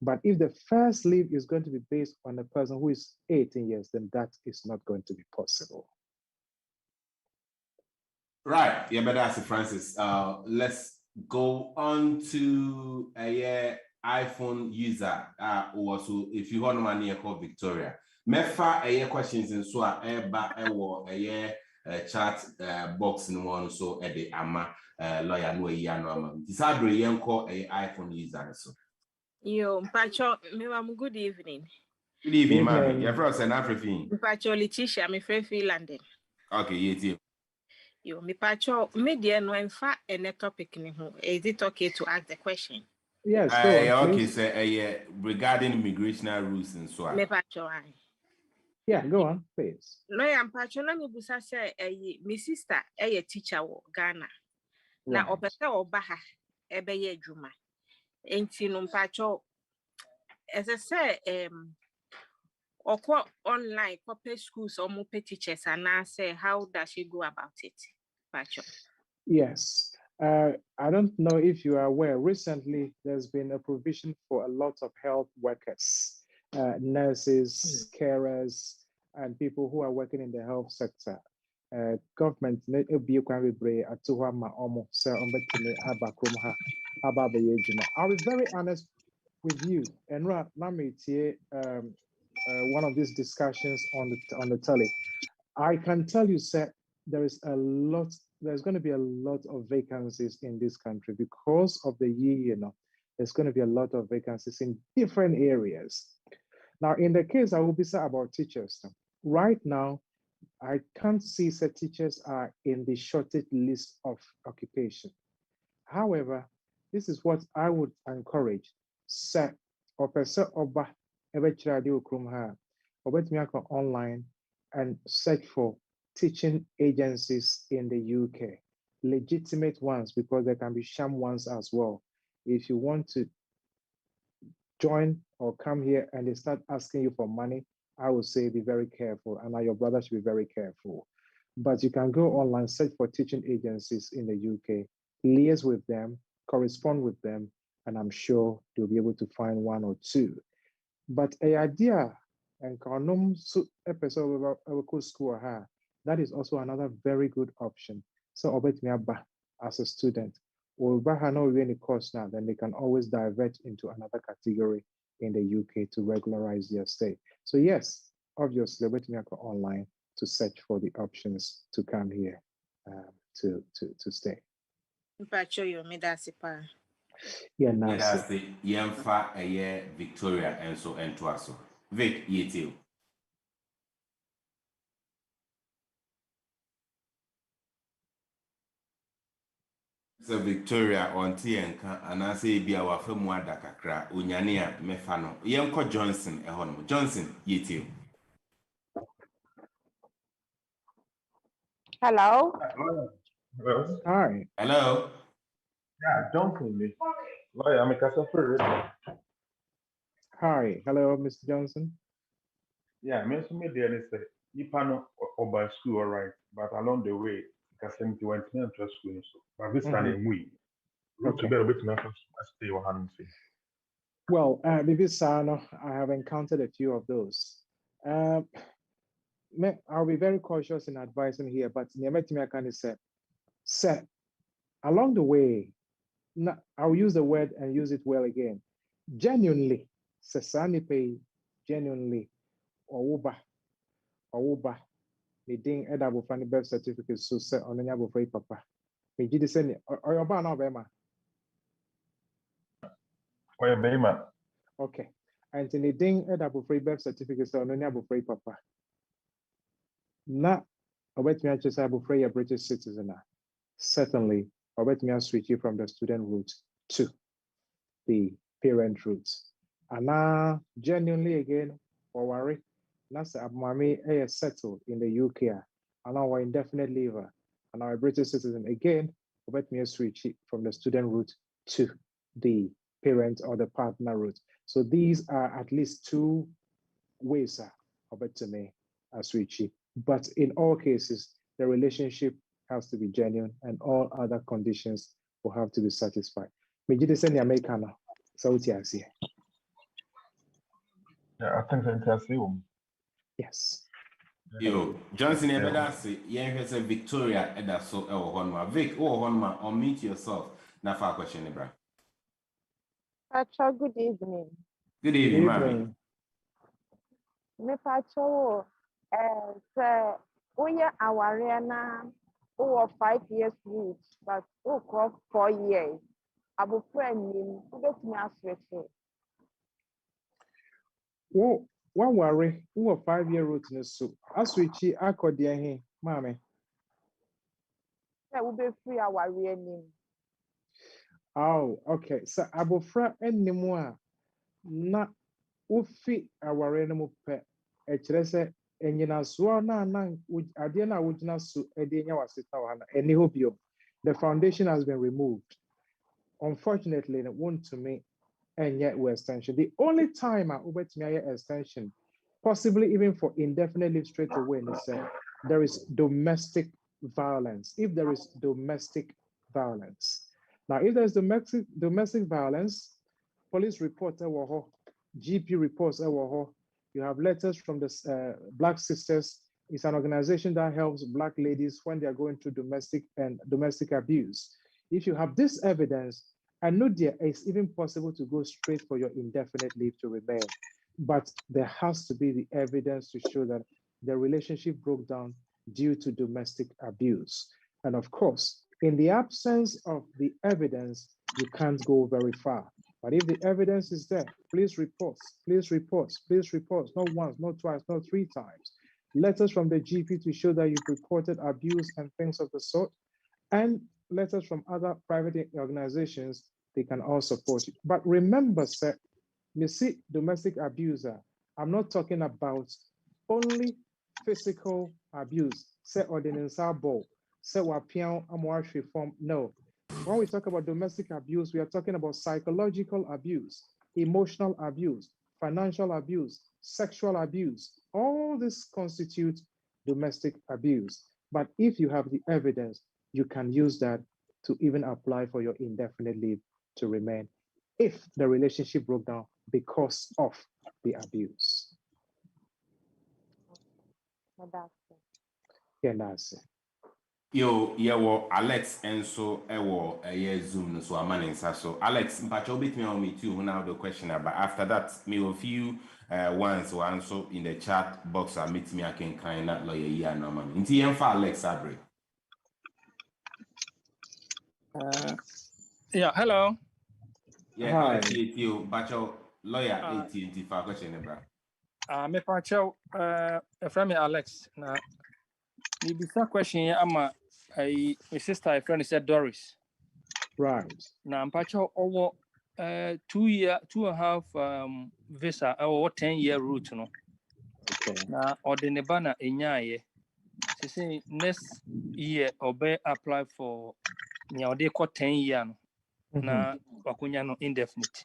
But if the first leave is going to be based on a person who is 18 years, then that is not going to be possible. Right. Yeah, but that's it, Francis. Let's go on to a iPhone user. Also, if you want money, call Victoria. Mefa a questions in so a chat box in one so at the ama lawyer no ama. Disabre call a iPhone user so. Yo, Mpacho, good evening. Good evening, ma'am. You're from South Africa. Mpacho Letitia, I'm from London. Okay, yes. Yo, Mpacho, media no infa any topic ni ho. Is it okay to ask the question? Yes, go on, okay, so regarding immigration rules and so on. Mpacho, yeah, go on, please. No, Mpacho, na me busa say my sister a teacher wo Ghana. Na opese oba ha ebe ye adwuma. Enti no Mpacho, as I say or online corporate schools or more teachers and I say how does she go about it, Pacho? Yes. I don't know if you are aware, recently there's been a provision for a lot of health workers, nurses, carers, and people who are working in the health sector. Government I'll be very honest with you, and one of these discussions on the telly. I can tell you, sir, there's going to be a lot of vacancies in this country because of the year, there's going to be a lot of vacancies in different areas. Now, in the case I will be saying about teachers, right now, I can't see that teachers are in the shortage list of occupation. However, this is what I would encourage. Sir, or person oba ebechiradi okrumha, obetmiako online and search for teaching agencies in the UK, legitimate ones, because there can be sham ones as well. If you want to join or come here and they start asking you for money, I would say be very careful, and your brother should be very careful. But you can go online, search for teaching agencies in the UK, liaise with them, correspond with them, and I'm sure they'll be able to find one or two. But a idea and episode of school, that is also another very good option. So as a student, or any course now, then they can always divert into another category in the UK to regularize their stay. So yes, obviously, online to search for the options to come here to stay. Yeah, that's the Yemfa a year Victoria and so and Twaso. Vic, you. So Victoria on Tienka and I say be our famua dakakra, Unyania Mefano, Yanko Johnson, a honor. Johnson, you. Hello. Hello. Hi. Hello. Yeah, Johnson. Lawyer, I'm a customer. Hi. Hello, Mr. Johnson. Yeah, I mentioned there is you panel or by school, all right, but along the way, because I went to school, so but this time we to be a bit more stay or hand. Well, Sano, I have encountered a few of those. I'll be very cautious in advising here, but I can say, along the way, I'll use the word and use it well again. Genuinely, Sesani pay genuinely, or the ding edabo funny birth certificate so set on the free papa. Me did the same or your bar now, Bema. Or Bema. Okay. And in the ding edabo free birth certificate on the free papa. Not I bet me I just have a British citizen. Certainly, I bet me I switch you from the student route to the parent route. And now, genuinely again, or worry, that's mommy settled in the UK. And now we're indefinite leaver. And now a British citizen again, I bet me I switch from the student route to the parent or the partner route. So these are at least two ways I bet to me I switch. But in all cases, the relationship has to be genuine and all other conditions will have to be satisfied. Maybe send the American. So yeah, I think it's interesting. Yes. Yo, Johnson, yeah, Victoria, and that's so Honma. Vic, Honma, or meet yourself. Now, for a question, Ebra. Pacho, good evening. Good evening, Mary. Me Pacho, sir, we are our over 5 years route, but over 4 years. I will friend him, get me a switch. What worry? Who are 5-year route in the soup? I switch it, I could dear him, mammy. That will be free our name. Oh, okay. So I will friend anymore. Not ufi our animal pet. A tresse and you sworn which Adiana would not sue Edina was it now and hope you. The foundation has been removed. Unfortunately, it won't to me. And yet we're extension. The only time I over to me extension, possibly even for indefinite leave straight away, is there is domestic violence. If there is domestic violence. Now, if there's domestic violence, police reports, GP reports, you have letters from the Black Sisters. It's an organization that helps Black ladies when they are going through domestic abuse. If you have this evidence, I know there is even possible to go straight for your indefinite leave to remain, but there has to be the evidence to show that the relationship broke down due to domestic abuse. And of course, in the absence of the evidence, you can't go very far. But if the evidence is there, police reports, not once, not twice, not 3 times. Letters from the GP to show that you've reported abuse and things of the sort, and letters from other private organizations, they can all support you. But remember, sir, you see domestic abuser, I'm not talking about only physical abuse, say ordinance ball, say wapian amwashi form. No. When we talk about domestic abuse, we are talking about psychological abuse, emotional abuse, financial abuse, sexual abuse. All this constitutes domestic abuse. But if you have the evidence, you can use that to even apply for your indefinite leave to remain if the relationship broke down because of the abuse. Yeah, that's it. Yo, Alex Enso Ewo Zoom so amaninsa. So Alex, mpacho bit me on me too when I have the question, but after that, me a few ones or answer in the chat box and meet me I can kind that lawyer yeah no man. Inti for Alex Abre. Yeah, hello. Yeah, Hi. Alex you mpacho lawyer 80 for question bra. Me pacho a friend Alex na me bisa question ama my sister a friend said Doris. Right. Na mpacho owo 2.5 visa or 10-year route no. Okay. Na ordinary bana enyaye. She say next year obe apply for nya ode ko 10 year no. Na wakunya no indefinite.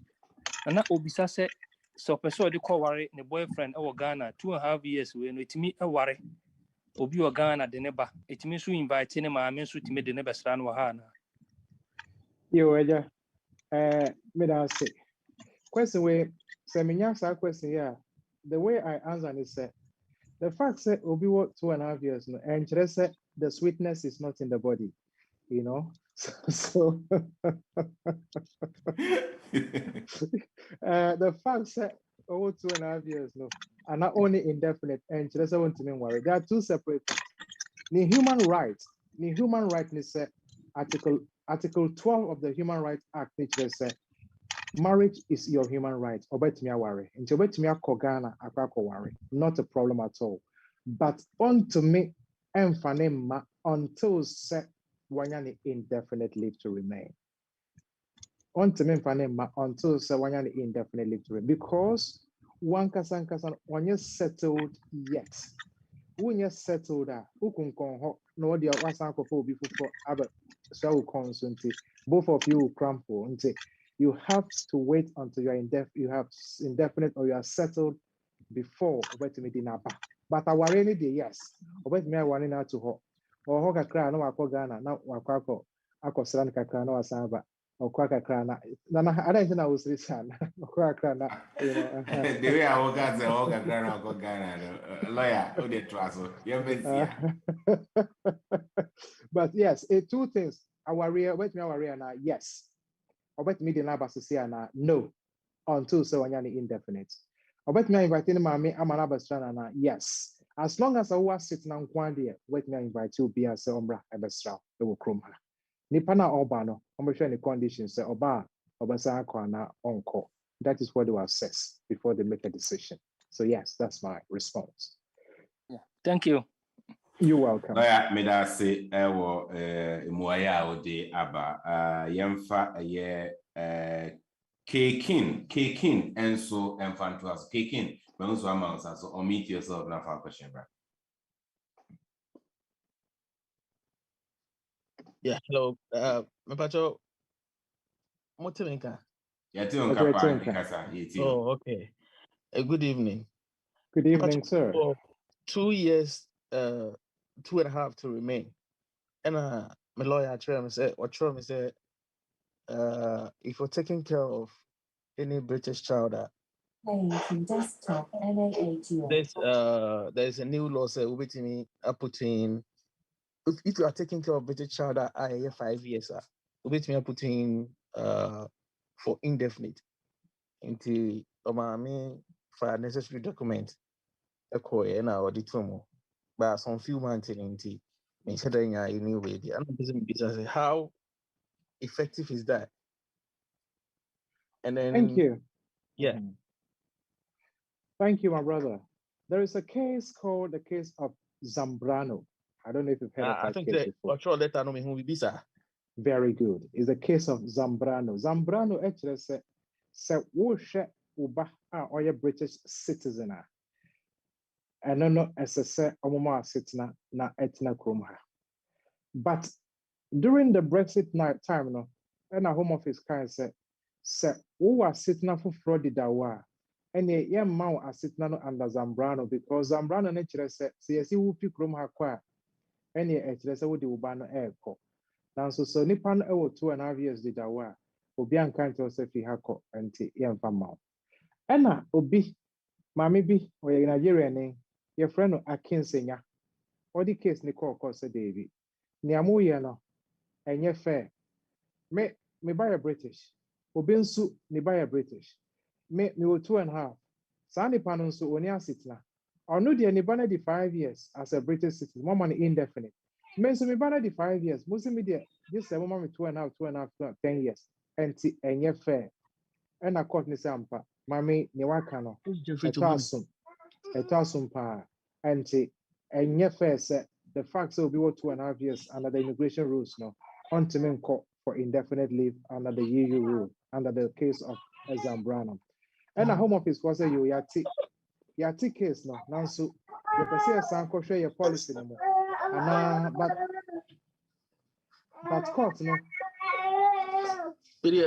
Na obisa se so person ode ko ware ne boyfriend e Ghana 2.5 years we no itimi e ware obi o Ghana de ne ba itimi so invite ne ma me so timi de ne besra no ha na. Yo, Eja, me da say. Question we say me nyasa question here. The way I answer is the fact that Obi work 2.5 years no, and the sweetness is not in the body, you know. So the fact that over 2.5 years no, are not only indefinite and won't mean worry. There are two separate things. The human rights is Article 12 of the Human Rights Act, which says marriage is your human right. Not a problem at all. But unto me, until set wanyani indefinite leave to remain. Unto me, until set wanyani indefinite leave to remain. Because one kasan when you're settled yet. When you're settled, no dia wasan kofo before aber so constant. Both of you crumple until you have to wait until you are indefinite or you are settled before obet me dinaba. But our rainy day, yes. Obet me one out to ho. Or hoka cry no wako Ghana, now wakako, akosran kakra no asamba, or quaka crana. Nana, I don't think I was listening. Crana, you know. The way I walk out the hoka Ghana, lawyer, who they trust. But yes, two things. Our real, wait me our real now, yes. Obet me the naba na no until so wanyani indefinite. Obet me inviting mommy amanaba strana yes. As long as I was sitting on one day, wait me invite you be as umbra ebestra the chrome. Nipana obano, I'm sure the conditions say oba obasa kwana onko. That is what they will assess before they make a decision. So yes, that's my response. Yeah. Thank you. You're welcome. Lawyer, me da say ewo muaya ode aba yemfa Kekin enso enfantuas Kekin when so amounts so omit yourself na for question bra. Yeah, hello. Mapacho Motimenka. Oh, okay. Good evening. Good evening, sir. For 2 years, 2.5 to remain. And my lawyer say, if you're taking care of any British child, desktop NA80. there's a new law say we me put in if you are taking care of British child that I 5 years, we me put in for indefinite into for necessary document or the two but some few months in anyway. How effective is that? And then Thank you. yeah. Thank you, my brother. There is a case called the case of Zambrano. I don't know if you've heard of I that think case that before. sure let know me who be sir. Very good. It's the case of Zambrano. Zambrano actually said, uba or a British citizen. And no, as I said, Omoma sitna na etna krumha. But during the Brexit night time, no, and a home office kind said, who was sitting for fraud dawa. And ye young man are sitting under Zambrano because Zambrano nature said, see, who pick krumha kwa. And ye actually said, what the Ubano airco. Now, so Nipan 2.5 years did dawa. Obi an kind of say, hako and tea, young family. Ena obi mami bi oye Nigerian your friend Akinsenya. All the case ni call say David. Ni amu ye no enye fair. Me buy a British. Obi nsu ni buy a British. Me 2.5. Sa nipa no nso oni asitna. Ono de ni bana di 5 years as a British citizen. Mama ni indefinite. Me nso me bana di 5 years. Musi me de just say mama me 2.5 10 years. Enti enye fair. And a court ni sampa. Mami ni waka no. Etasum pa. Enti enye fair say the fact so be 2.5 years under the immigration rules no. Until court for indefinite leave under the EU rule under the case of Zambrano. And a home office was a you yati case no. Nansu the person sanko share your policy no more. And but court no.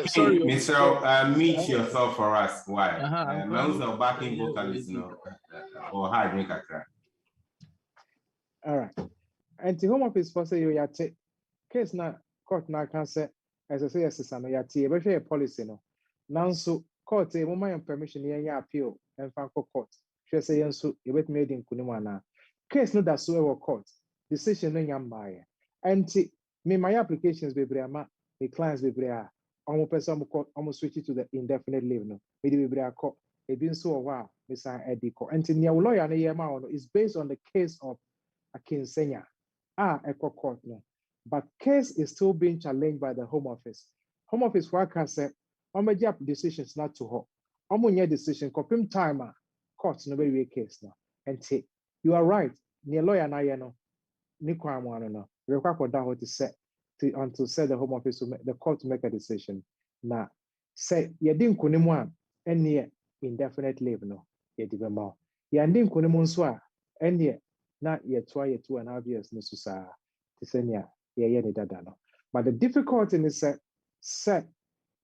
Sorry, Mr. Meet yourself for us. Why? Most of backing vocalists, or hard drink a crack. All right. And the home office for say you yati case na court na can say as I say yes no yati be share policy no. Nansu court e mama permission yen appeal and fan court. She say yensu e bet made in kunimana. Case no that so court. Decision no yam buy. And my applications be brema, my clients be brea. Almost person almost switch it to the indefinite leave no. Me be brea court. It been so a while, Miss Eddie court. And the lawyer na is based on the case of Akinsenya. Echo court no. But case is still being challenged by the Home Office. Home Office worker said, "Omeji decisions not to her. Omunye decision kopim timer court no be case no." And you are right. Near lawyer na no. Ni kwa mwano no. Rekwa koda ho to say until say the Home Office the court to make a decision. Na say ye din kunimu a ene indefinite leave no. Ye di be ma. Ye din kunimu nso a ene na ye 2.5 years no susa. Tisenia ye ni dada no. But the difficulty is say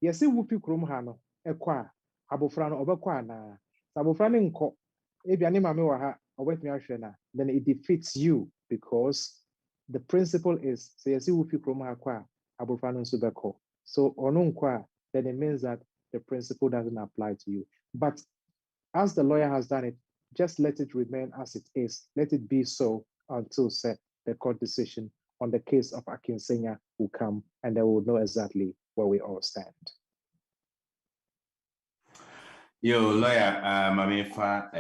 yes wupi krom ha no ekwa abofra no obekwa na abofra ne nko ebia ne mame wa ha obetumi ahwe na then it defeats you because the principle is say yes wupi krom ha kwa abofra no nso beko so ono nkwa then it means that the principle doesn't apply to you but as the lawyer has done it just let it remain as it is let it be so until say the court decision on the case of Akinsenya will come and they will know exactly where we all stand. Yo, lawyer, Mamifa,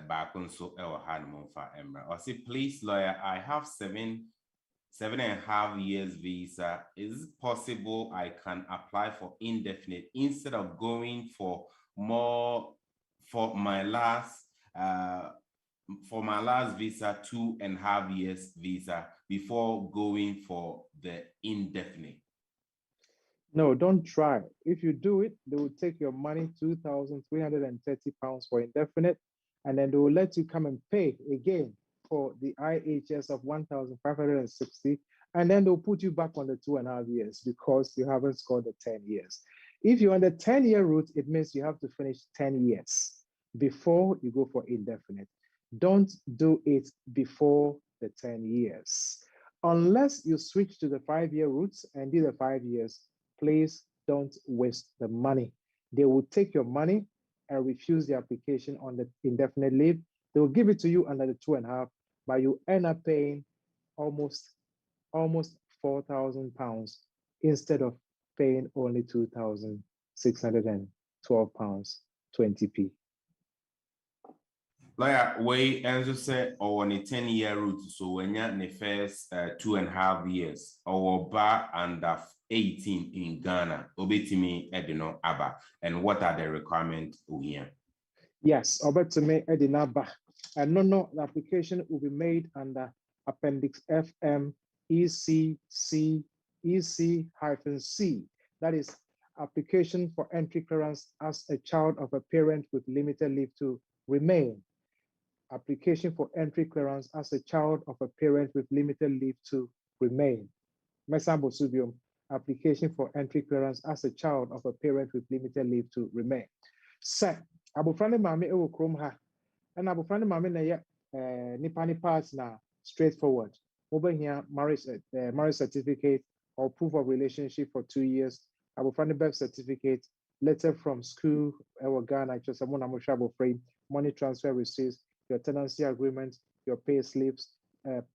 Bakunso, El Hanmonfa, Emra. Or say, please, lawyer, I have 7.5 years visa. Is it possible I can apply for indefinite instead of going for more for my last visa 2.5 years visa before going for the indefinite? No, don't try. If you do it, they will take your money, £2,330 for indefinite, and then they will let you come and pay again for the IHS of 1,560, and then they'll put you back on the 2.5 years because you haven't scored the 10 years. If you're on the 10-year route, it means you have to finish 10 years before you go for indefinite. Don't do it before the 10 years. Unless you switch to the 5-year routes and do the 5 years, please don't waste the money. They will take your money and refuse the application on the indefinite leave. They will give it to you under the 2.5, but you end up paying almost £4,000 instead of paying only £2,612 20p. Lawyer, we also say on a 10-year route, so when you're in the first 2.5 years, or bar under 18 in Ghana, obetimi edino aba, and what are the requirements here? Yes, obetimi edino aba, and no, the application will be made under Appendix FM EC-C. That is application for entry clearance as a child of a parent with limited leave to remain. Application for entry clearance as a child of a parent with limited leave to remain. Mesambo Subium, application for entry clearance as a child of a parent with limited leave to remain. Sir, abufrane mame ewo krom ha. And abufrane mame na ye nipani parts na straightforward. Over here, marriage certificate or proof of relationship for 2 years. Abufrane birth certificate, letter from school, ewo Ghana, just someone amushabo frame, money transfer receipts, your tenancy agreement, your pay slips,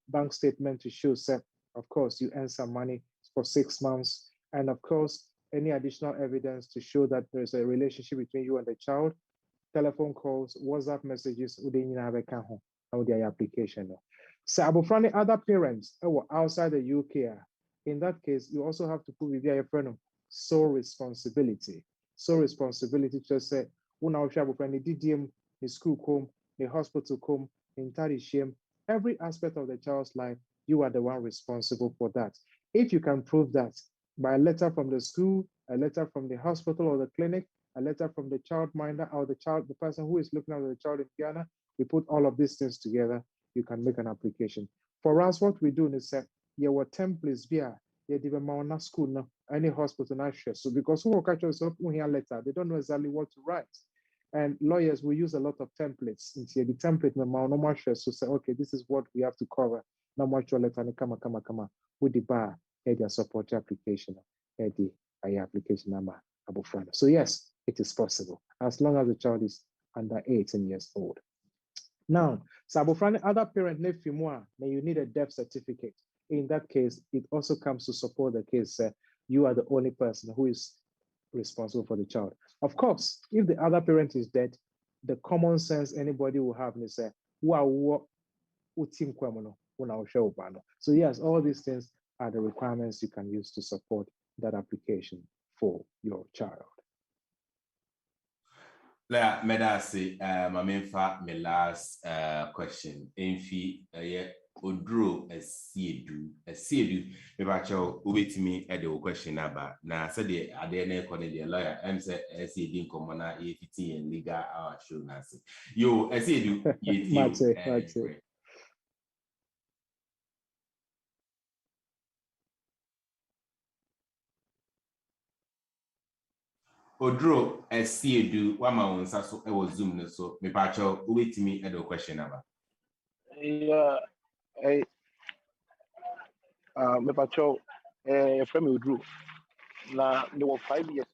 bank statement to show, sir, of course, you earn some money for 6 months. And of course, any additional evidence to show that there's a relationship between you and the child, telephone calls, WhatsApp messages, within your application. So, abufrani other parents outside the UK, in that case, you also have to put with your friend sole responsibility. Sole responsibility just say, DDM, the school come, the hospital come, entire shame, every aspect of the child's life, you are the one responsible for that. If you can prove that by a letter from the school, a letter from the hospital or the clinic, a letter from the childminder or the person who is looking after the child in Ghana, we put all of these things together, you can make an application. For us, what we do is that your templates via the school, no, any hospital, not sure. So because who catch us up here letter, they don't know exactly what to write. And lawyers, we use a lot of templates. Into the template, no share. So say, okay, this is what we have to cover. No more letter, come with the bar, their support application, the application number. So yes, it is possible as long as the child is under 18 years old. Now, Sabufrani, other parent nephew more, then you need a death certificate. In that case, it also comes to support the case. You are the only person who is responsible for the child. Of course, if the other parent is dead, the common sense anybody will have is so yes, all these things are the requirements you can use to support that application for your child. Let me say, my last question. Enfi, Odro, a seedu, me bacho, ubitimi at the question about. Now, said the Adene Cornelia lawyer, and said, a seeding common, 80 and legal our show, Nancy. You, a seedu, you, Odro, a seedu, one man so I was zoom, so me bacho, ubitimi at the question about. Yeah, me pacho, friend me Drew. Now there were 5 years.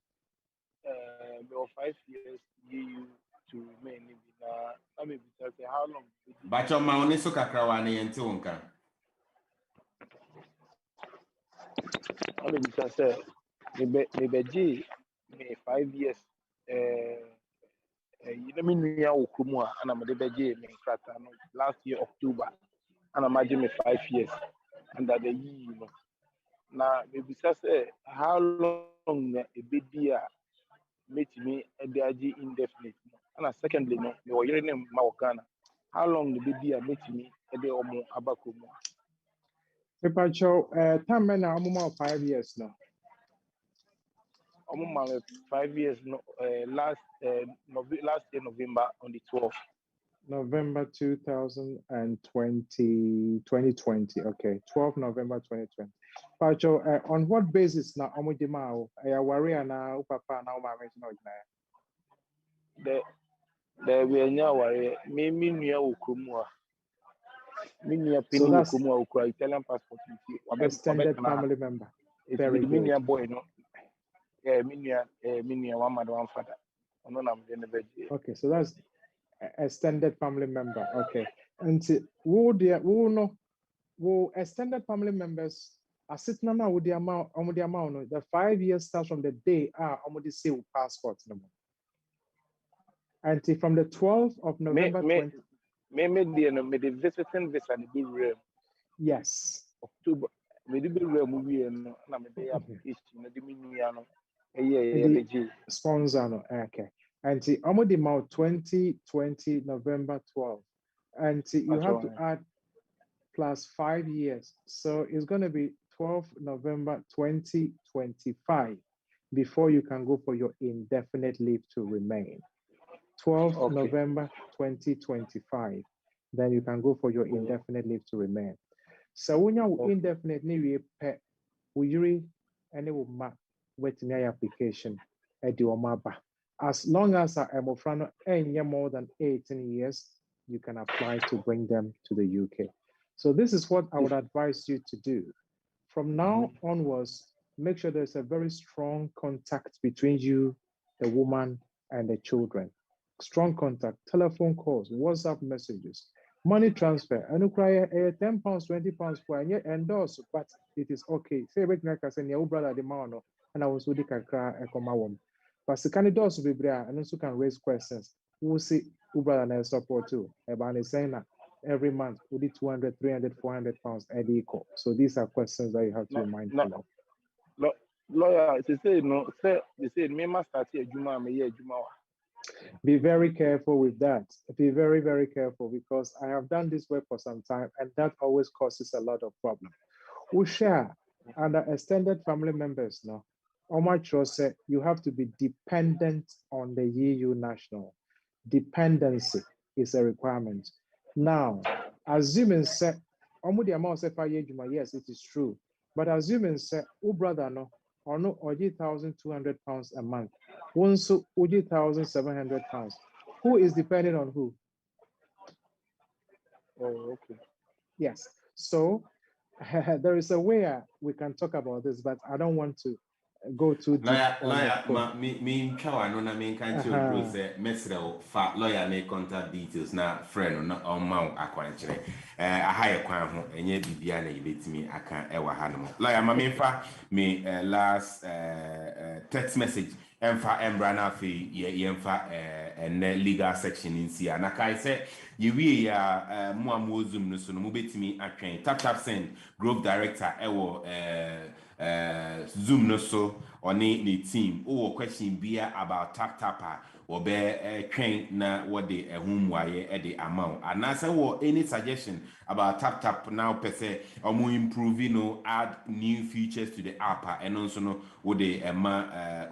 There were 5 years you to remain. Now I mean, say how long? Bacho ma oniso kakrawani yente wonka. I mean, say me 5 years. You know me near Okumua, and I'm a beji me last year October, and I'm me 5 years under the year. You know. Now maybe say how long a bit dear make me a DRG indefinite. And secondly, no, you were hearing Mawakana. How long the bit dear make me a day or more abakumo? Pacho, time now, I'm 5 years now. 5 years, no, last year, November on the 12th. November 2020, okay, 12 November 2020. Pacho, on what basis now, Omujimao, a warrior now, Papa, now, my mention The we are now warrior, me near Okumua. So that's Italian passport. extended family member. Very good. Boy, no. One mother, one father. Okay, so that's extended family member. Okay, and who extended family members are sitting now with the amount, the 5 years starts from the day the same passport number. And from the 12th of November 20. Me the visiting visa be real. Yes. October. Me the real movie and na me the application na the miniano. Sponsor no. Okay. And the amount 2020 November 12. And you have to add plus 5 years. So it's going to be 12 November 2025 before you can go for your indefinite leave to remain. 12 November 2025. Then you can go for your indefinite leave to remain. So when you indefinite leave, we any will mark with my application at the as long as I'm any more than 18 years, you can apply to bring them to the UK. So this is what I would advise you to do. From now onwards, make sure there's a very strong contact between you, the woman, and the children. Strong contact, telephone calls, WhatsApp messages, money transfer. And you cry £10, £20 for and endorse, but it is okay. Say like I said, your brother the man, and I was with the kakra and but the candidates will be there and also can raise questions. We'll see who brother and support too. About saying that every month we need 200, 300, 400 pounds at equal. So these are questions that you have to be mindful of. Lawyer, they say me must start here Juma, me here Juma. Be very careful with that. Be very, very careful because I have done this work for some time and that always causes a lot of problems. We share under extended family members now. Omar said you have to be dependent on the EU national. Dependency is a requirement. Now, assuming say, the amount of yes, it is true. But assuming say, oh brother no, or no, or £1,200 a month. Once £1,700. Who is dependent on who? Oh, okay. Yes. So there is a way we can talk about this, but I don't want to go too deep. Lawyer, me no na me can't say mesrel fa lawyer me contact details na friend no on ma akwankyere a higher kwan ho enye bibia na yebetimi aka ewa ha no lawyer ma me fa me last text message emfa embra na fi yemfa legal section in sia na kai say yewie ya mo amozum no so no mo betimi atwen tap send group director ewo Zoom no so on the team or question be about tap or be train na what the home wire at the amount and as any suggestion about tap now per se or more improving add new features to the app and also no what the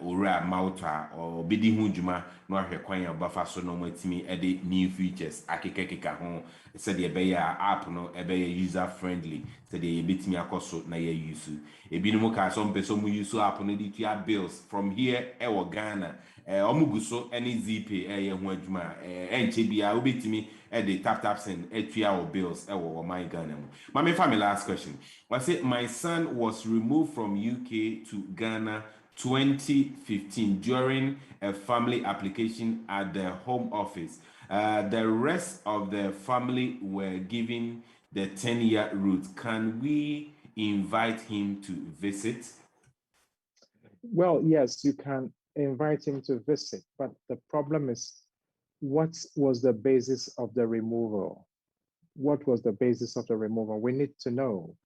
ora mauta or bidding hujuma no require buffer so no more team at the new features akekeka home said the app no user friendly so the bit me akoso na ye use ebinum ka some person mu use app no di tua bills from here ewo Ghana omuguso any zp ye ho adwuma enche bia obetimi the tap send etua our bills ewo my Ghana mu my family last question I say my son was removed from UK to Ghana 2015 during a family application at the Home Office. The rest of the family were given the 10-year route. Can we invite him to visit? Well, yes, you can invite him to visit, but the problem is, what was the basis of the removal? What was the basis of the removal? We need to know.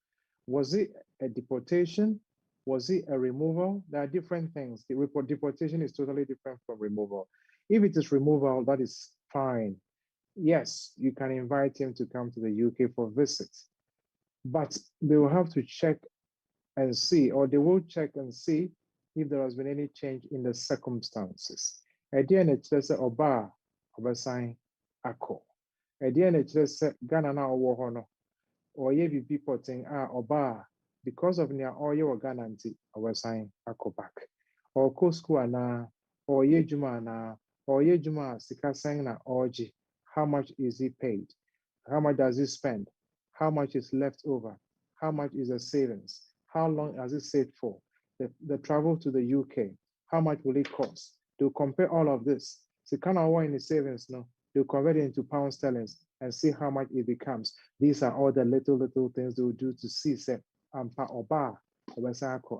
Was it a deportation? Was it a removal? There are different things. The deportation is totally different from removal. If it is removal, that is fine. Yes, you can invite him to come to the UK for visits, but they will have to check and see, or they will check and see if there has been any change in the circumstances. Again, it says Oba Obasan Ako. Again, it says Ghana na Owohono, or ye be reporting Oba because of near oil or Gananti Obasan Ako back. Or Koskwana, or ye Jumana, or ye Juma Sikasang na Oji. How much is he paid? How much does he spend? how much is left over, how much is the savings, how long has it saved for, the travel to the UK, how much will it cost? They'll compare all of this. So kind of in the savings, no, they'll convert it into pound sterling and see how much it becomes. These are all the little things they'll do to see say ampa or bar or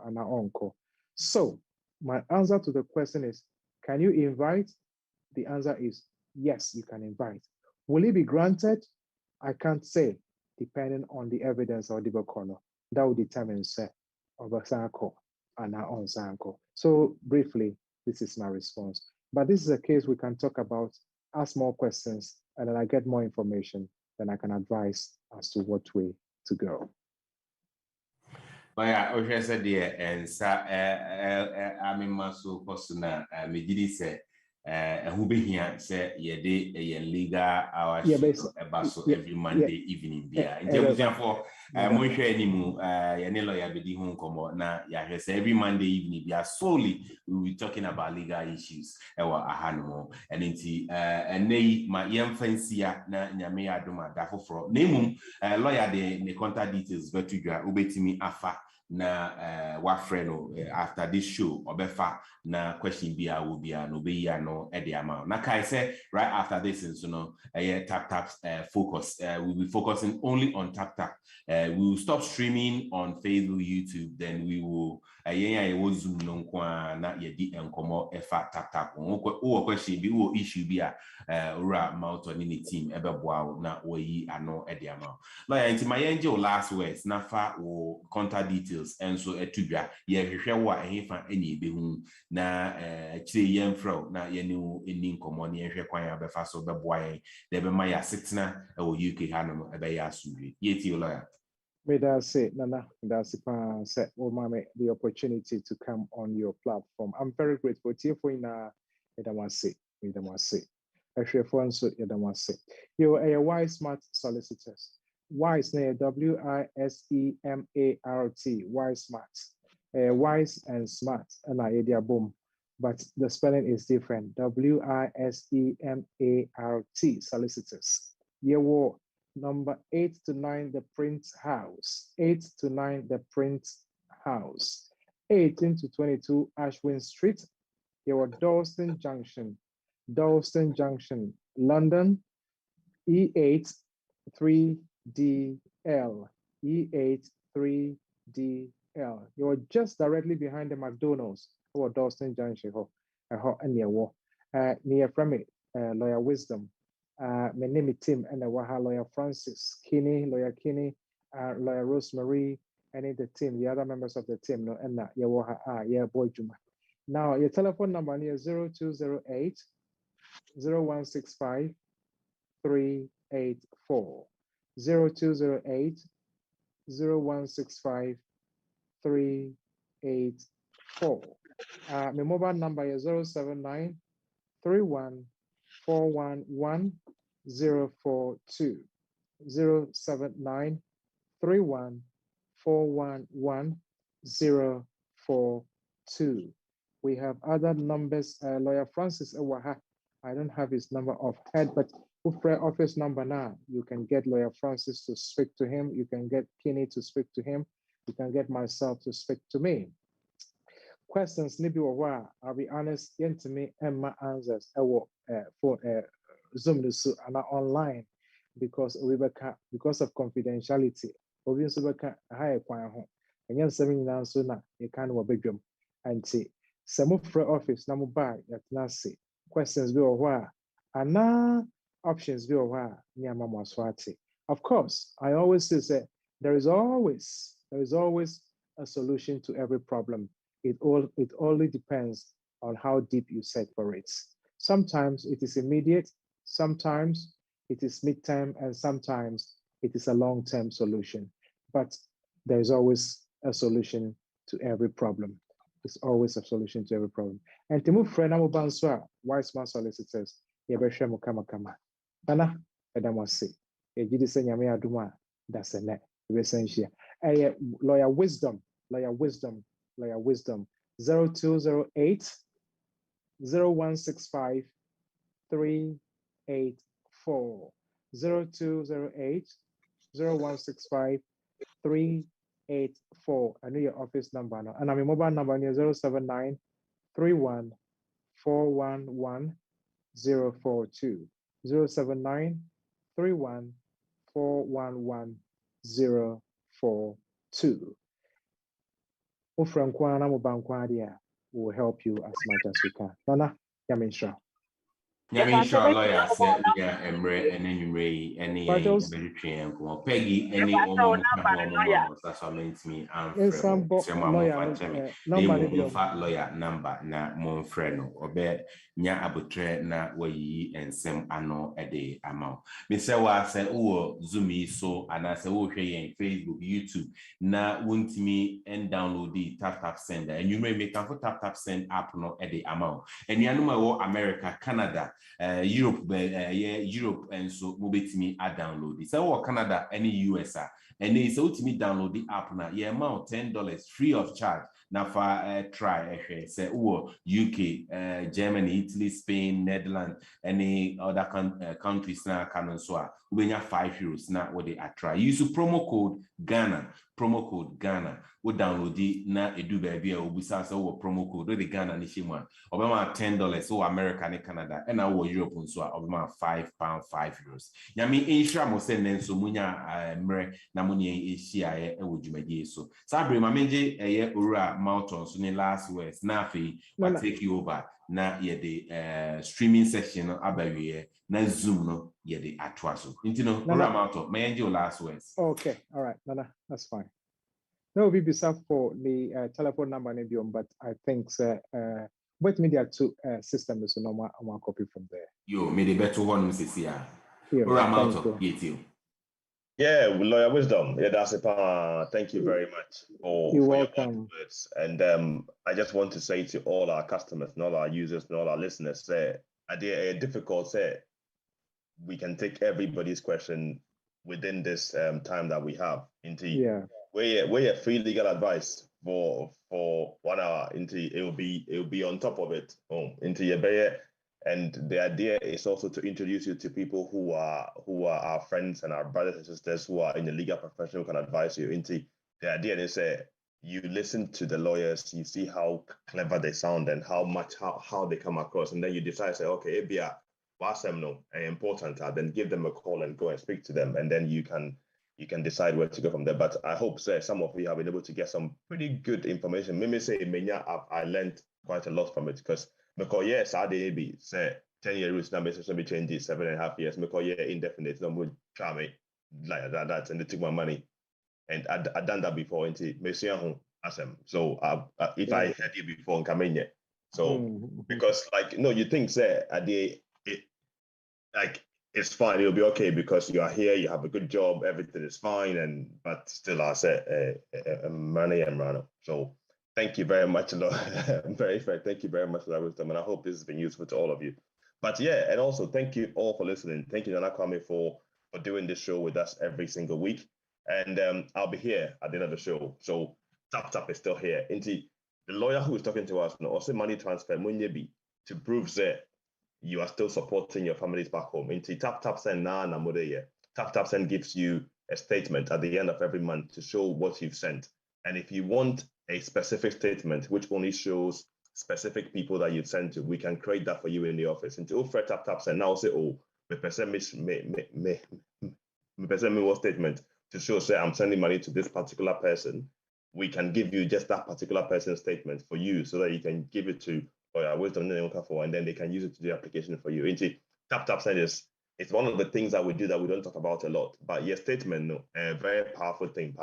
and uncle. So my answer to the question is, can you invite? The answer is yes, you can invite. Will it be granted? I can't say, depending on the evidence or the corner. That will determine say of a sanko and our own sanko. So briefly, this is my response. But this is a case we can talk about, ask more questions, and then I get more information, then I can advise as to what way to go. Yeah, okay, said yeah, and I mean, Maso Cosuna, Megidi said, who be here say, ye legal hours every Monday evening. Yeah, in terms of Moisha anymore, any lawyer be home come now. Yeah, say every Monday evening, we are solely we will be talking about legal issues. And indeed, and they my young fancy na nyame adoma dafo for name lawyer the contact details but to ubetimi afa na wafreno after this show obefa na question be will be no be no the amount na kai say right after this and so no Taptap focus we'll be focusing only on Taptap. We will stop streaming on Facebook, YouTube, then we will Zoom na yedi enkomo efa Taptap o question be o issue be ura mountain in the team ebeboa na oyi ano the amount lawyer into my angel last words na fa o contact details and so etubia ye hwehwe wo ahefa eni ebehu na chire yem fro na ye ni eni nkomo ne hwehwe kwan abefa so beboa yen de be ma ya sitna o UK hanom ebe ya asuri yeti lawyer. May I say, Nana, that's the opportunity to come on your platform. I'm very grateful to you for Yadamasi. You are a wise, smart solicitors. Wise, WISEMART, wise, smart. Wise and smart, and idea boom. But the spelling is different. WISEMART, solicitors. You number 8 to 9, the Print House. 8 to 9, the Print House. 18 to 22, Ashwin Street. Your Dalston Junction, London. E8 3DL. E8 3DL. You're just directly behind the McDonald's. Or Dalston Junction. And near from it, Lawyer Wisdom. My name is Tim, and I have Lawyer Francis, Lawyer Kinney, Lawyer Rosemary, and the team, the other members of the team, no, and boy Juma. Now, your telephone number is 0208 0165 384. 0208 0165 384. My mobile number is 079 31 411 042 079 31 411 042. We have other numbers. Lawyer Francis Awaha, I don't have his number offhand, but office number now. You can get Lawyer Francis to speak to him. You can get Kinney to speak to him. You can get myself to speak to me. Questions, maybe I'll be honest, to me and my answers for Zoom and online because of confidentiality. Obviously, we can hire home. And yes, 7 years so now you can't work bedroom and see some of the office number by that Nancy questions be and now options be near Mama Swati. Of course, I always say there is always a solution to every problem. It only depends on how deep you set for it. Sometimes it is immediate, sometimes it is mid-term, and sometimes it is a long-term solution. But there is always a solution to every problem. There's always a solution to every problem. And to move friend, I'm Banswa, wise man solicitors, Yabesha Mukama. Nana, Edamasi, Ejidi Senyame Aduma, that's a net, essential. Lawyer Wisdom, 0208 0165 384. 0208 0165 384. I know your office number now. And I'm mobile number 079 31 411 042. 079 31 411 042. Will help you as much as we can. Nana, Yaminsha. Yaminsha lawyer said, yeah, Emre, and then you may any American, Peggy, any woman, that's what meant me. I'm lawyer number, na Monfreno, or bet nya abutre na way and sem ano a day amount. Miss Sewa said, oh, Zoomy, so, and I said, oh, hey, Facebook, YouTube, na won't me and download the Taptap sender, and you may make a Taptap send app no a day amount. And you know, America, Canada, Europe, Europe, and so move it me I download it. So Canada, any US, and they so to me download the app now. Yeah, amount $10 free of charge. Now for try say UK, Germany, Italy, Spain, Netherlands, any other countries now can so we have €5 now what they are try. Use promo code Ghana. Promo code Ghana. We download it na edu baby or we say promo code the Ghana nishi one. Obama $10 so America and Canada and our Europe so obama £5, €5. Yami insha mo send then so munya mere na munya Asia e wojumadi so. Sabre mamenje ura mountain so ni last words na fi I take you over na ye the streaming section abawie na Zoom no ye the atwaso. Intino ura mountain mamenje last words. Okay, all right, Nana, that's fine. No, we be for the telephone number, but I think both media two systems so no more copy from there. Yo, me the better one, Mrs. Yeah, Lawyer Wisdom. Yeah, that's it. Thank you very much for You're welcome. Your words. And I just want to say to all our customers, and all our users, and all our listeners, difficult we can take everybody's question within this time that we have. Into we're free legal advice for 1 hour. It will be on top of it. Into your bay. And the idea is also to introduce you to people who are our friends and our brothers and sisters who are in the legal profession who can advise you. Into the idea is you listen to the lawyers, you see how clever they sound and how they come across, and then you decide, say, okay, important, then give them a call and go and speak to them, and then you can decide where to go from there. But I hope some of you have been able to get some pretty good information. Maybe say I learned quite a lot from it because yes, I did say 10 years now, maybe change 7.5 years. Indefinite, no more try me like that, and they took my money, and I'd done that before. Into so if I had it before and come in yet, so because you think it's fine, it'll be okay because you are here, you have a good job, everything is fine, but still I said money and run. So thank you very much, very fair. Thank you very much for that wisdom, and I hope this has been useful to all of you. But yeah, and also thank you all for listening. Thank you, Nana Kwame, for doing this show with us every single week. And I'll be here at the end of the show. So Taptap is still here. Inti, the lawyer who is talking to us now, also money transfer, to prove that you are still supporting your families back home. Inti Taptap send na namode. Taptap send gives you a statement at the end of every month to show what you've sent. And if you want a specific statement which only shows specific people that you've sent to, we can create that for you in the office. And to offer Taptap send now say, me what statement to show say I'm sending money to this particular person. We can give you just that particular person's statement for you so that you can give it to Wisdom and then they can use it to do the application for you. Taptap send it's one of the things that we do that we don't talk about a lot. But your statement, a very powerful thing.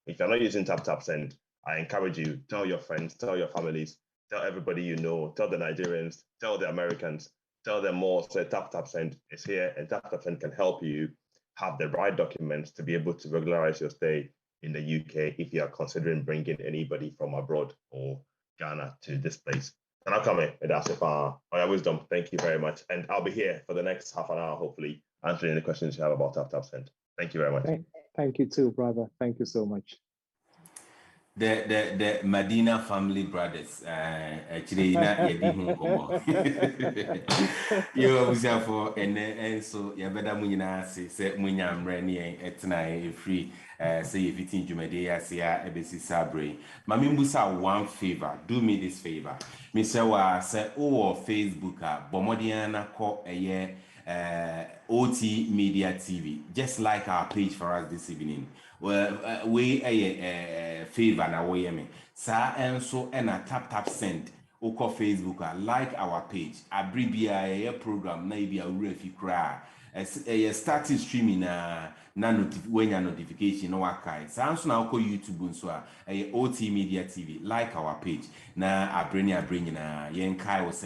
If you're not using Taptap send, I encourage you, tell your friends, tell your families, tell everybody you know, tell the Nigerians, tell the Americans, tell them more. So Taptap send is here, and Taptap send can help you have the right documents to be able to regularize your stay in the UK if you are considering bringing anybody from abroad or Ghana to this place. And I'll come in, that's it. Wisdom, thank you very much. And I'll be here for the next half an hour, hopefully, answering any questions you have about Taptap send. Thank you very much. Thank you too, brother. Thank you so much. the Medina family brothers. Actually, not yet home come. You always have for and so you better munina say munyam reni etna free. Say if it's in Jumedia, say a basic sabre. Mamimbusa one favor. Do me this favor. Mr. Wa say oh Facebook Bomodiana call a year OT Media TV. Just like our page for us this evening. Well, we a favor na we me. Sa and so and a tap send. Oko Facebook like our page. Abribia a program na ibi a refi cry. Starting streaming when your notification no wakai. Sounds now call YouTube so OT Media TV like our page. Na abreni na yen kai was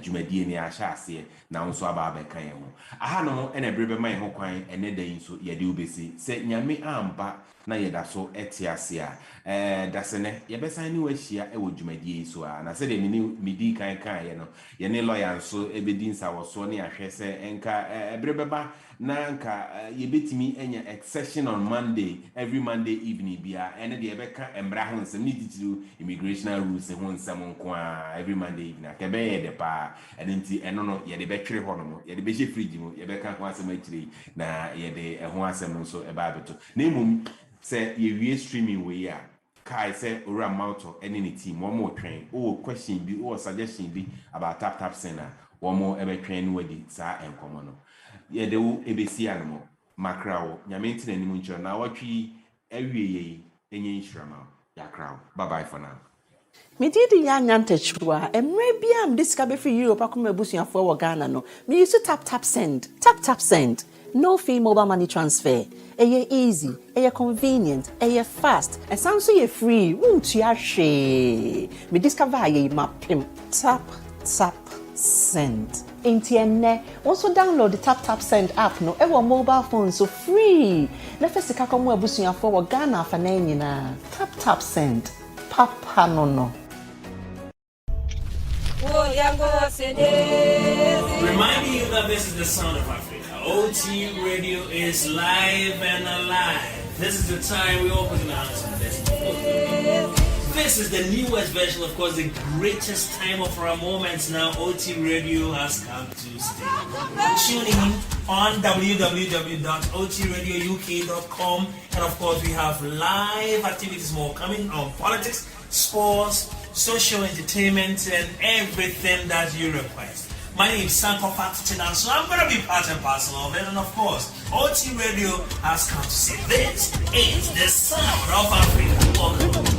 Jumedi ni ashase na unso ababe kan ho. Aha no na brebe man ho kwan ene dan so ye de ubesi. Se nyame amba na ye da so etiase a dasene ye besan ni wahia e wo Jumedi so a na se de midi kan ye no ye ne lawyer so ebedi nsa wo so ne ahwe se enka brebe ba na nka ye betimi enya accession on Monday every Monday evening bia ene de ebeka embra ho nsem ni titiru immigration rules ho nsem nko a every Monday evening ka be ye de pa enti eno no ye de betwere ho no ye de be fridge mu ye beka ho asem akiri na ye de ho asem nso e ba beto na emum se ye wie streaming we ya kai say ora mouto any team one more train question bi suggestion bi about tap center one more ebe train wedi sa enkomo no ye de wo ebesi anmo makrawo nyame ntena ni mu ncho na watwi awie enye insurama ya krawo bye bye for now. Me did ya nyantechwa emre bia am this ka be free Europe akoma busuafo wo Ghana no me use tap send no fee mobile money transfer easy convenient fast and sounds so free won't you hwe me discover ye mapim tap send entienne also download the tap send app no ewo mobile phone so free na fesika komo abusuafo wo Ghana fa na nyina tap send papa no Reminding you that this is the sound of Africa. OT Radio is live and alive. This is the time we open the house of this is the newest version, of course, the greatest time of our moments now. OT Radio has come to stay. Tune in on www.otradiouk.com, and of course we have live activities more coming on politics, sports, social entertainment, and everything that you request. My name is Sanko Fatinan, so I'm going to be part and parcel of it. And of course, OT Radio has come to say this is the sound of Africa.